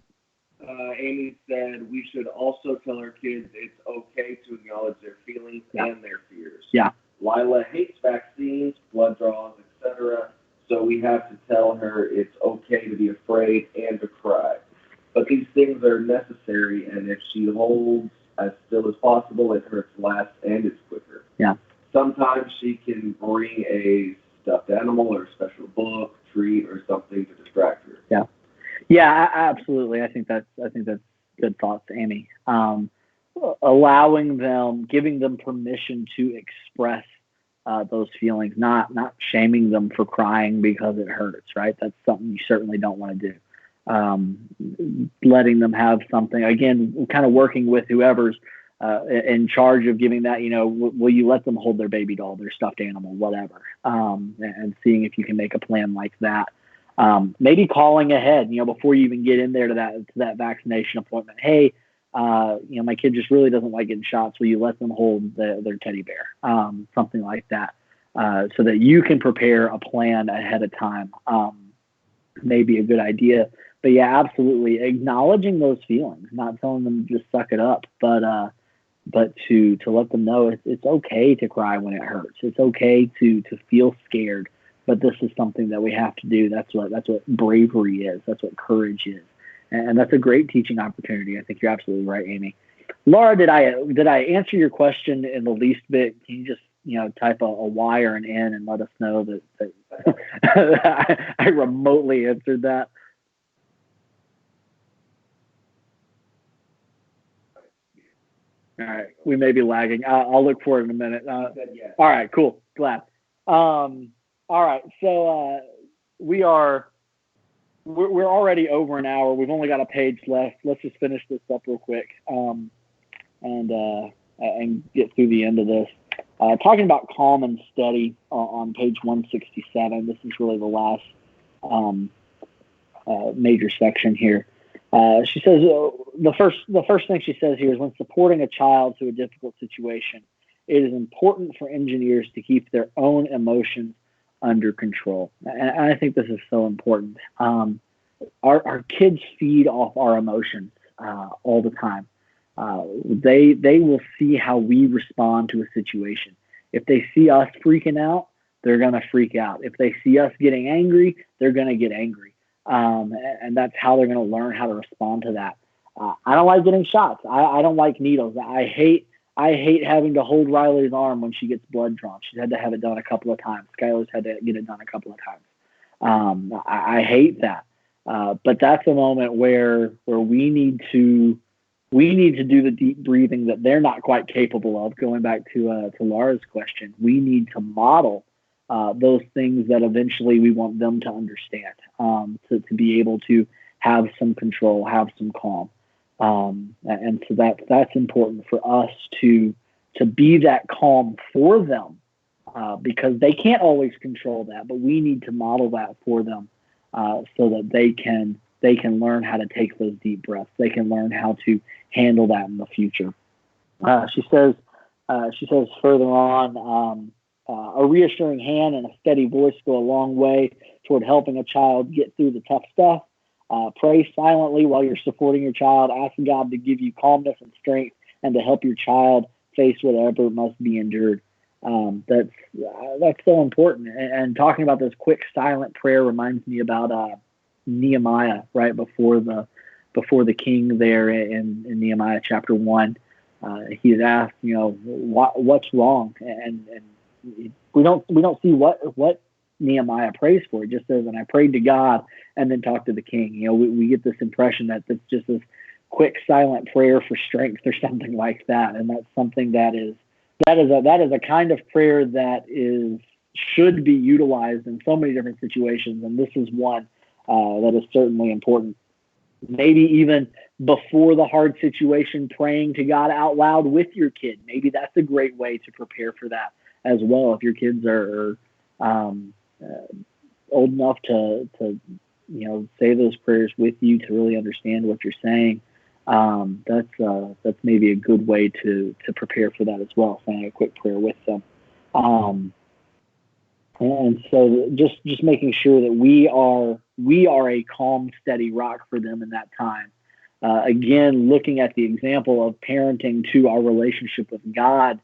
[SPEAKER 3] Amy said we should also tell our kids it's okay to acknowledge their feelings and their fears.
[SPEAKER 1] Yeah.
[SPEAKER 3] Lila hates vaccines, blood draws, etc. So we have to tell her it's okay to be afraid and to cry. But these things are necessary, and if she holds as still as possible, it hurts less and it's quicker.
[SPEAKER 1] Yeah.
[SPEAKER 3] Sometimes she can bring a stuffed animal or a special book, treat, or something to distract her.
[SPEAKER 1] Yeah. Yeah, absolutely. I think that's good thoughts, Amy. Allowing them, giving them permission to express those feelings, not shaming them for crying because it hurts, right? That's something you certainly don't want to do. Letting them have something, again, kind of working with whoever's in charge of giving that, will you let them hold their baby doll, their stuffed animal, whatever, and seeing if you can make a plan like that. Maybe calling ahead, before you even get in there to that vaccination appointment. Hey, my kid just really doesn't like getting shots. Will you let them hold their teddy bear? Something like that, so that you can prepare a plan ahead of time. Maybe a good idea. But yeah, absolutely. Acknowledging those feelings, not telling them to just suck it up, but to let them know it's okay to cry when it hurts. It's okay to feel scared. But this is something that we have to do. That's what bravery is. That's what courage is, and that's a great teaching opportunity. I think you're absolutely right, Amy. Laura, did I answer your question in the least bit? Can you just type a Y or an N and let us know that I remotely answered that? All right, we may be lagging. I'll look for it in a minute. All right, cool. Glad. All right, so we're already over an hour. We've only got a page left. Let's just finish this up real quick, and get through the end of this. Talking about calm and steady on page 167. This is really the last major section here. She says the first thing she says here is, when supporting a child through a difficult situation, it is important for engineers to keep their own emotions under control. And I think this is so important. Our kids feed off our emotions all the time. They will see how we respond to a situation. If they see us freaking out, they're going to freak out. If they see us getting angry, they're going to get angry. And that's how they're going to learn how to respond to that. I don't like getting shots. I don't like needles. I hate having to hold Riley's arm when she gets blood drawn. She's had to have it done a couple of times. Skylar's had to get it done a couple of times. I hate that. But that's a moment where we need to do the deep breathing that they're not quite capable of. Going back to Laura's question, we need to model those things that eventually we want them to understand, to be able to have some control, have some calm. And so that's important for us to be that calm for them, because they can't always control that, but we need to model that for them, so that they can learn how to take those deep breaths. They can learn how to handle that in the future. She says further on, a reassuring hand and a steady voice go a long way toward helping a child get through the tough stuff. Pray silently while you're supporting your child. Ask God to give you calmness and strength and to help your child face whatever must be endured. That's so important. And talking about this quick silent prayer reminds me about Nehemiah right before the king there in Nehemiah chapter 1. He's asked, what's wrong, and we don't see what Nehemiah prays for. It just says, and I prayed to God and then talked to the king. We get this impression that it's just this quick silent prayer for strength or something like that, and that's something that is a kind of prayer that should be utilized in so many different situations, and this is one that is certainly important. Maybe even before the hard situation, praying to God out loud with your kid. Maybe that's a great way to prepare for that as well. If your kids are old enough to say those prayers with you, to really understand what you're saying, that's maybe a good way to prepare for that as well. Saying a quick prayer with them. And so just making sure that we are a calm, steady rock for them in that time. Again, looking at the example of parenting to our relationship with God,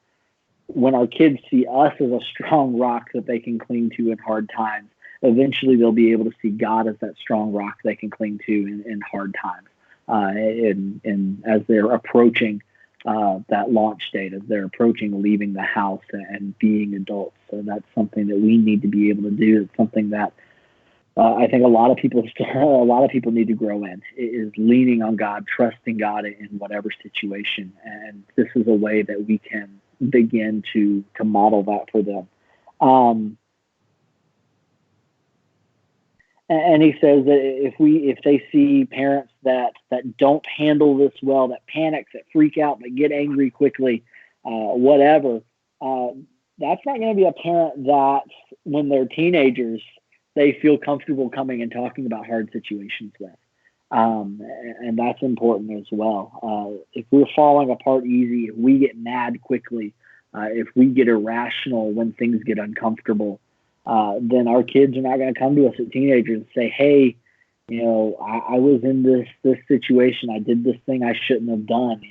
[SPEAKER 1] when our kids see us as a strong rock that they can cling to in hard times, eventually they'll be able to see God as that strong rock they can cling to in hard times. And as they're approaching that launch date, as they're approaching leaving the house and being adults. So that's something that we need to be able to do. It's something that I think a lot of people need to grow in, is leaning on God, trusting God in whatever situation. And this is a way that we can begin to model that for them. And he says that if they see parents that don't handle this well, that panic, that freak out, that get angry quickly, whatever, that's not going to be a parent that when they're teenagers, they feel comfortable coming and talking about hard situations with. And that's important as well. If we're falling apart easy, if we get mad quickly, if we get irrational when things get uncomfortable, then our kids are not going to come to us as teenagers and say, hey, I was in this situation. I did this thing I shouldn't have done.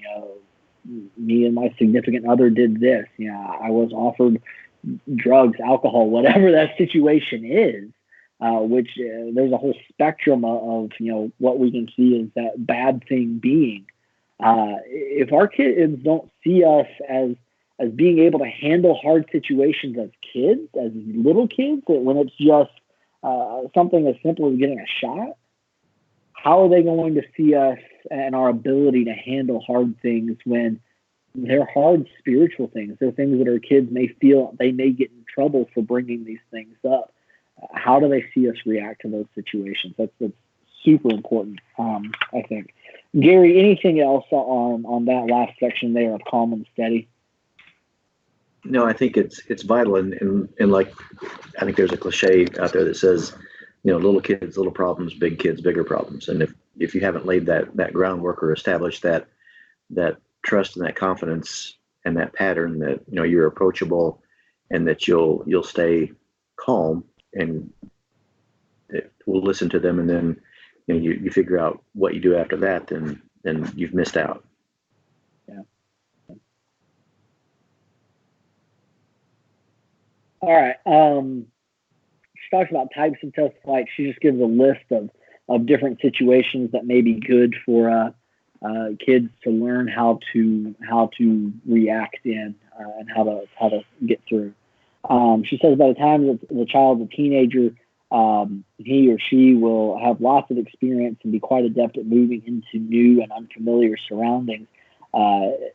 [SPEAKER 1] Me and my significant other did this. I was offered drugs, alcohol, whatever that situation is, which there's a whole spectrum of what we can see as that bad thing being. If our kids don't see us as being able to handle hard situations as kids, as little kids, when it's just something as simple as getting a shot, how are they going to see us and our ability to handle hard things when they're hard spiritual things? They're things that our kids may feel they may get in trouble for bringing these things up. How do they see us react to those situations? That's super important, I think. Gary, anything else on that last section there of calm and steady?
[SPEAKER 2] No, I think it's vital, and like I think there's a cliche out there that says, little kids, little problems, big kids, bigger problems. And if you haven't laid that groundwork or established that trust and that confidence and that pattern that you're approachable and that you'll stay calm and we'll listen to them, and then you figure out what you do after that, then you've missed out.
[SPEAKER 1] Yeah. All right. She talks about types of tests. Like, she just gives a list of different situations that may be good for kids to learn how to react in and how to get through. She says by the time that the child's a teenager, he or she will have lots of experience and be quite adept at moving into new and unfamiliar surroundings.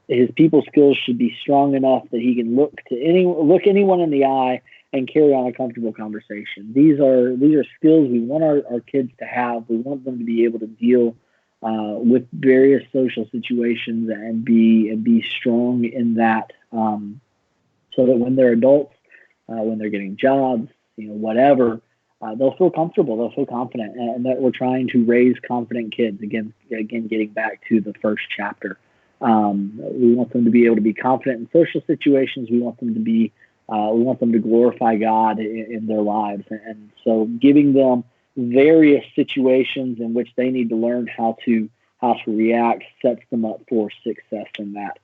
[SPEAKER 1] His people skills should be strong enough that he can look anyone in the eye and carry on a comfortable conversation. These are skills we want our kids to have. We want them to be able to deal with various social situations and be strong in that, so that when they're adults, when they're getting jobs, whatever, they'll feel comfortable, they'll feel confident, and that we're trying to raise confident kids. Again, getting back to the first chapter. We want them to be able to be confident in social situations. We want them to be, we want them to glorify God in their lives. And so giving them various situations in which they need to learn how to react sets them up for success in that.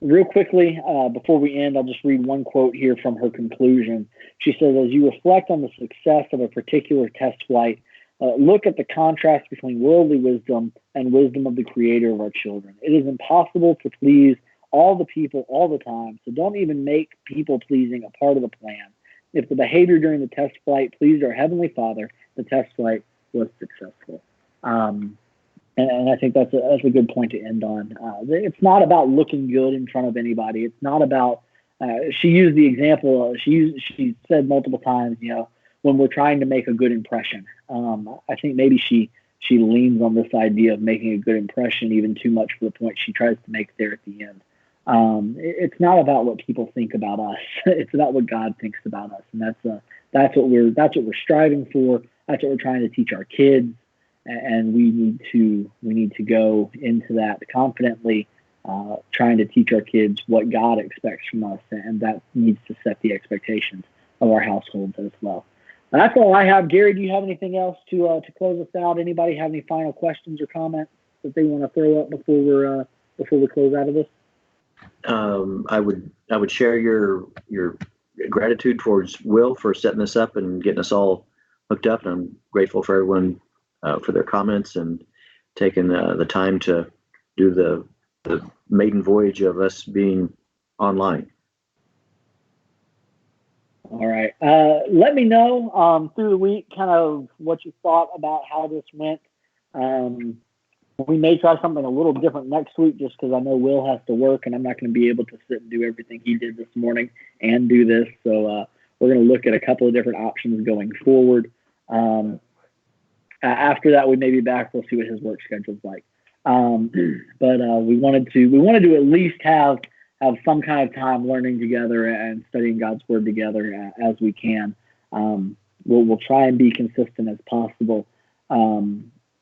[SPEAKER 1] Real quickly, before we end, I'll just read one quote here from her conclusion. She says, as you reflect on the success of a particular test flight, look at the contrast between worldly wisdom and wisdom of the creator of our children. It is impossible to please all the people all the time, so don't even make people pleasing a part of the plan. If the behavior during the test flight pleased our Heavenly Father, the test flight was successful. And I think that's a good point to end on. It's not about looking good in front of anybody. It's not about, she used the example, she said multiple times, when we're trying to make a good impression. I think maybe she leans on this idea of making a good impression even too much for the point she tries to make there at the end. It's not about what people think about us. It's about what God thinks about us. And that's what we're striving for. That's what we're trying to teach our kids. And we need to go into that confidently, trying to teach our kids what God expects from us, and that needs to set the expectations of our households as well. That's all I have. Gary, do you have anything else to close us out? Anybody have any final questions or comments that they want to throw up before we close out of this?
[SPEAKER 2] I would share your gratitude towards Will for setting this up and getting us all hooked up, and I'm grateful for everyone for their comments and taking the time to do the maiden voyage of us being online.
[SPEAKER 1] All right. Let me know through the week kind of what you thought about how this went. We may try something a little different next week just because I know Will has to work and I'm not going to be able to sit and do everything he did this morning and do this. So we're going to look at a couple of different options going forward. After that, we may be back. We'll see what his work schedule's like. But we wanted to at least have some kind of time learning together and studying God's word together as we can. We'll try and be consistent as possible.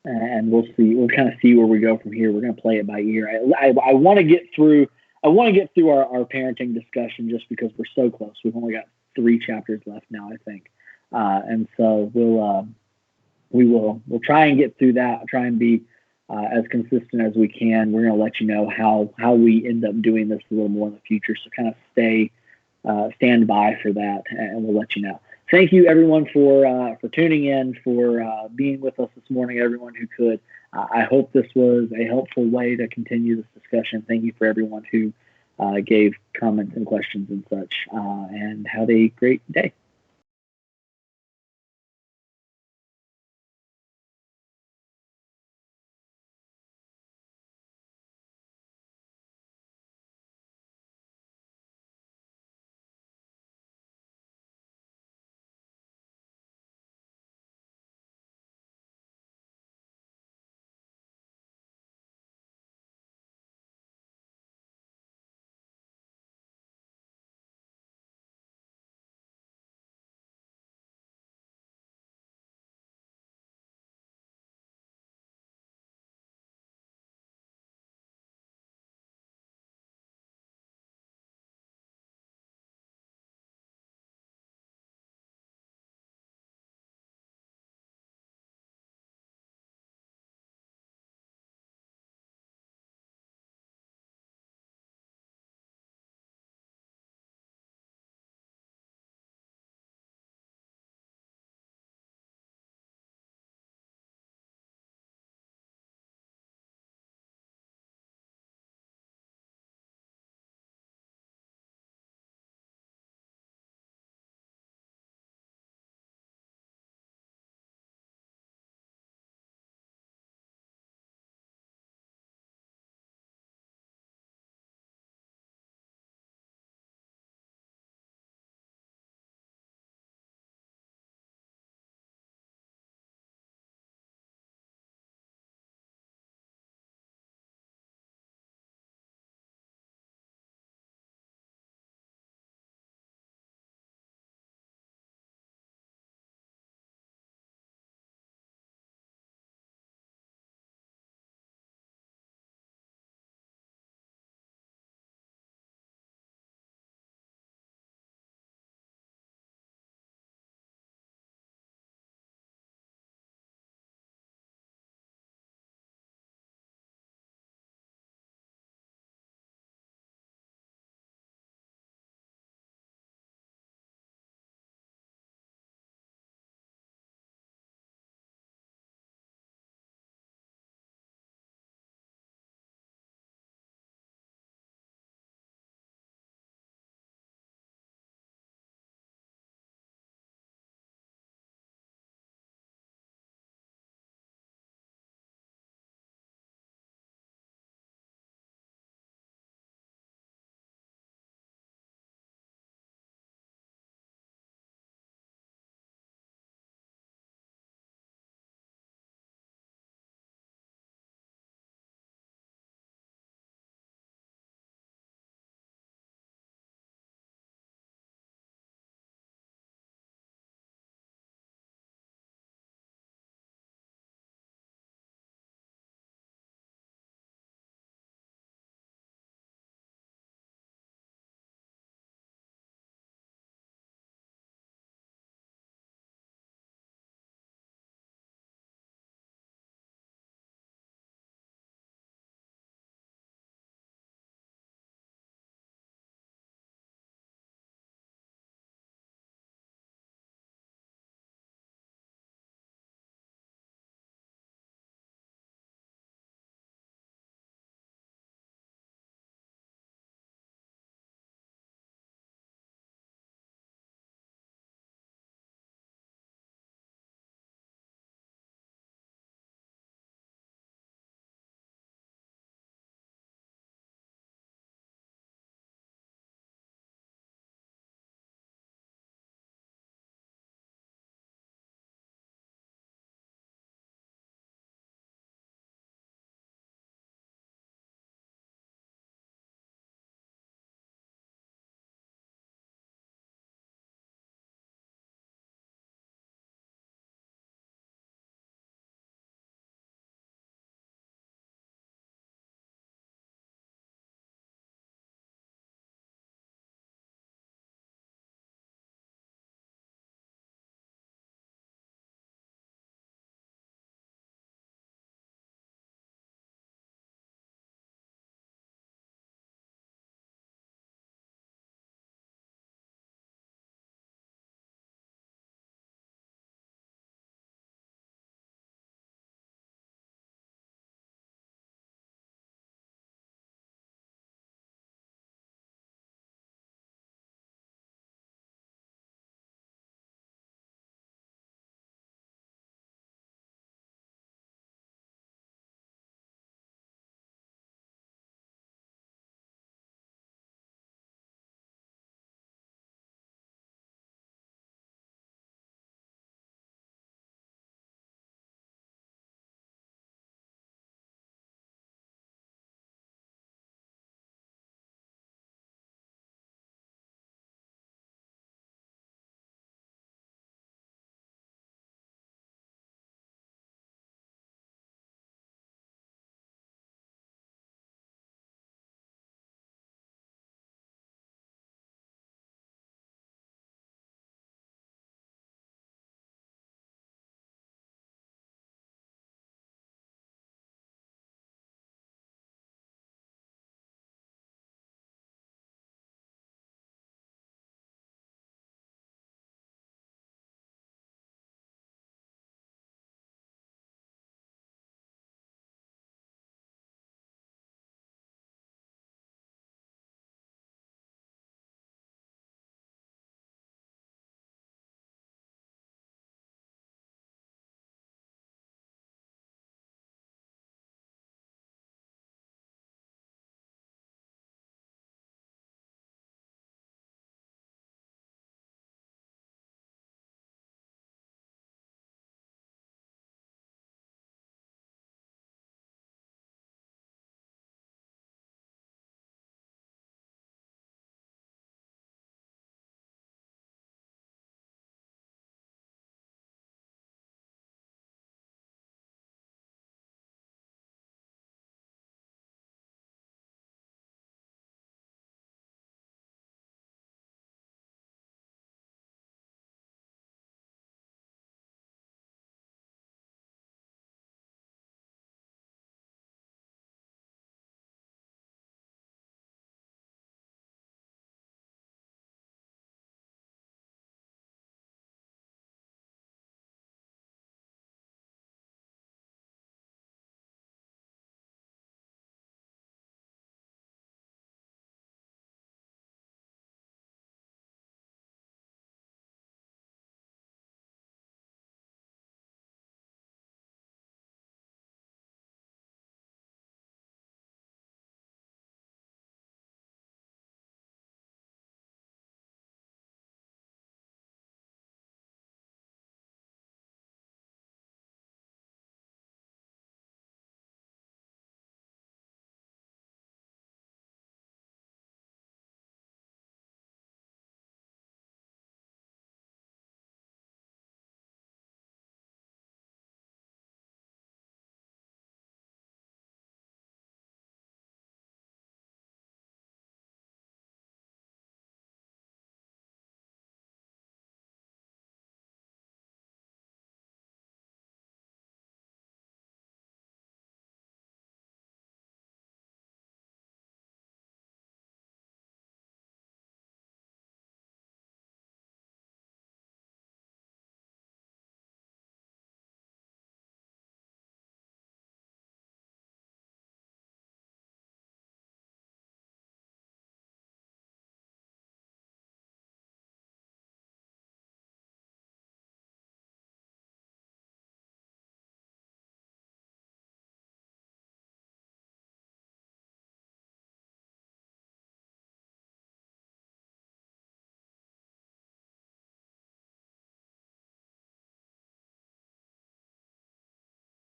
[SPEAKER 1] And we'll see. We'll kind of see where we go from here. We're going to play it by ear. I want to get through. I want to get through our parenting discussion just because we're so close. We've only got 3 chapters left now, I think. And so we'll try and get through that. Try and be as consistent as we can. We're going to let you know how we end up doing this a little more in the future. So kind of stand by for that, and we'll let you know. Thank you, everyone, for tuning in, for being with us this morning, everyone who could. I hope this was a helpful way to continue this discussion. Thank you for everyone who gave comments and questions and such, and have a great day.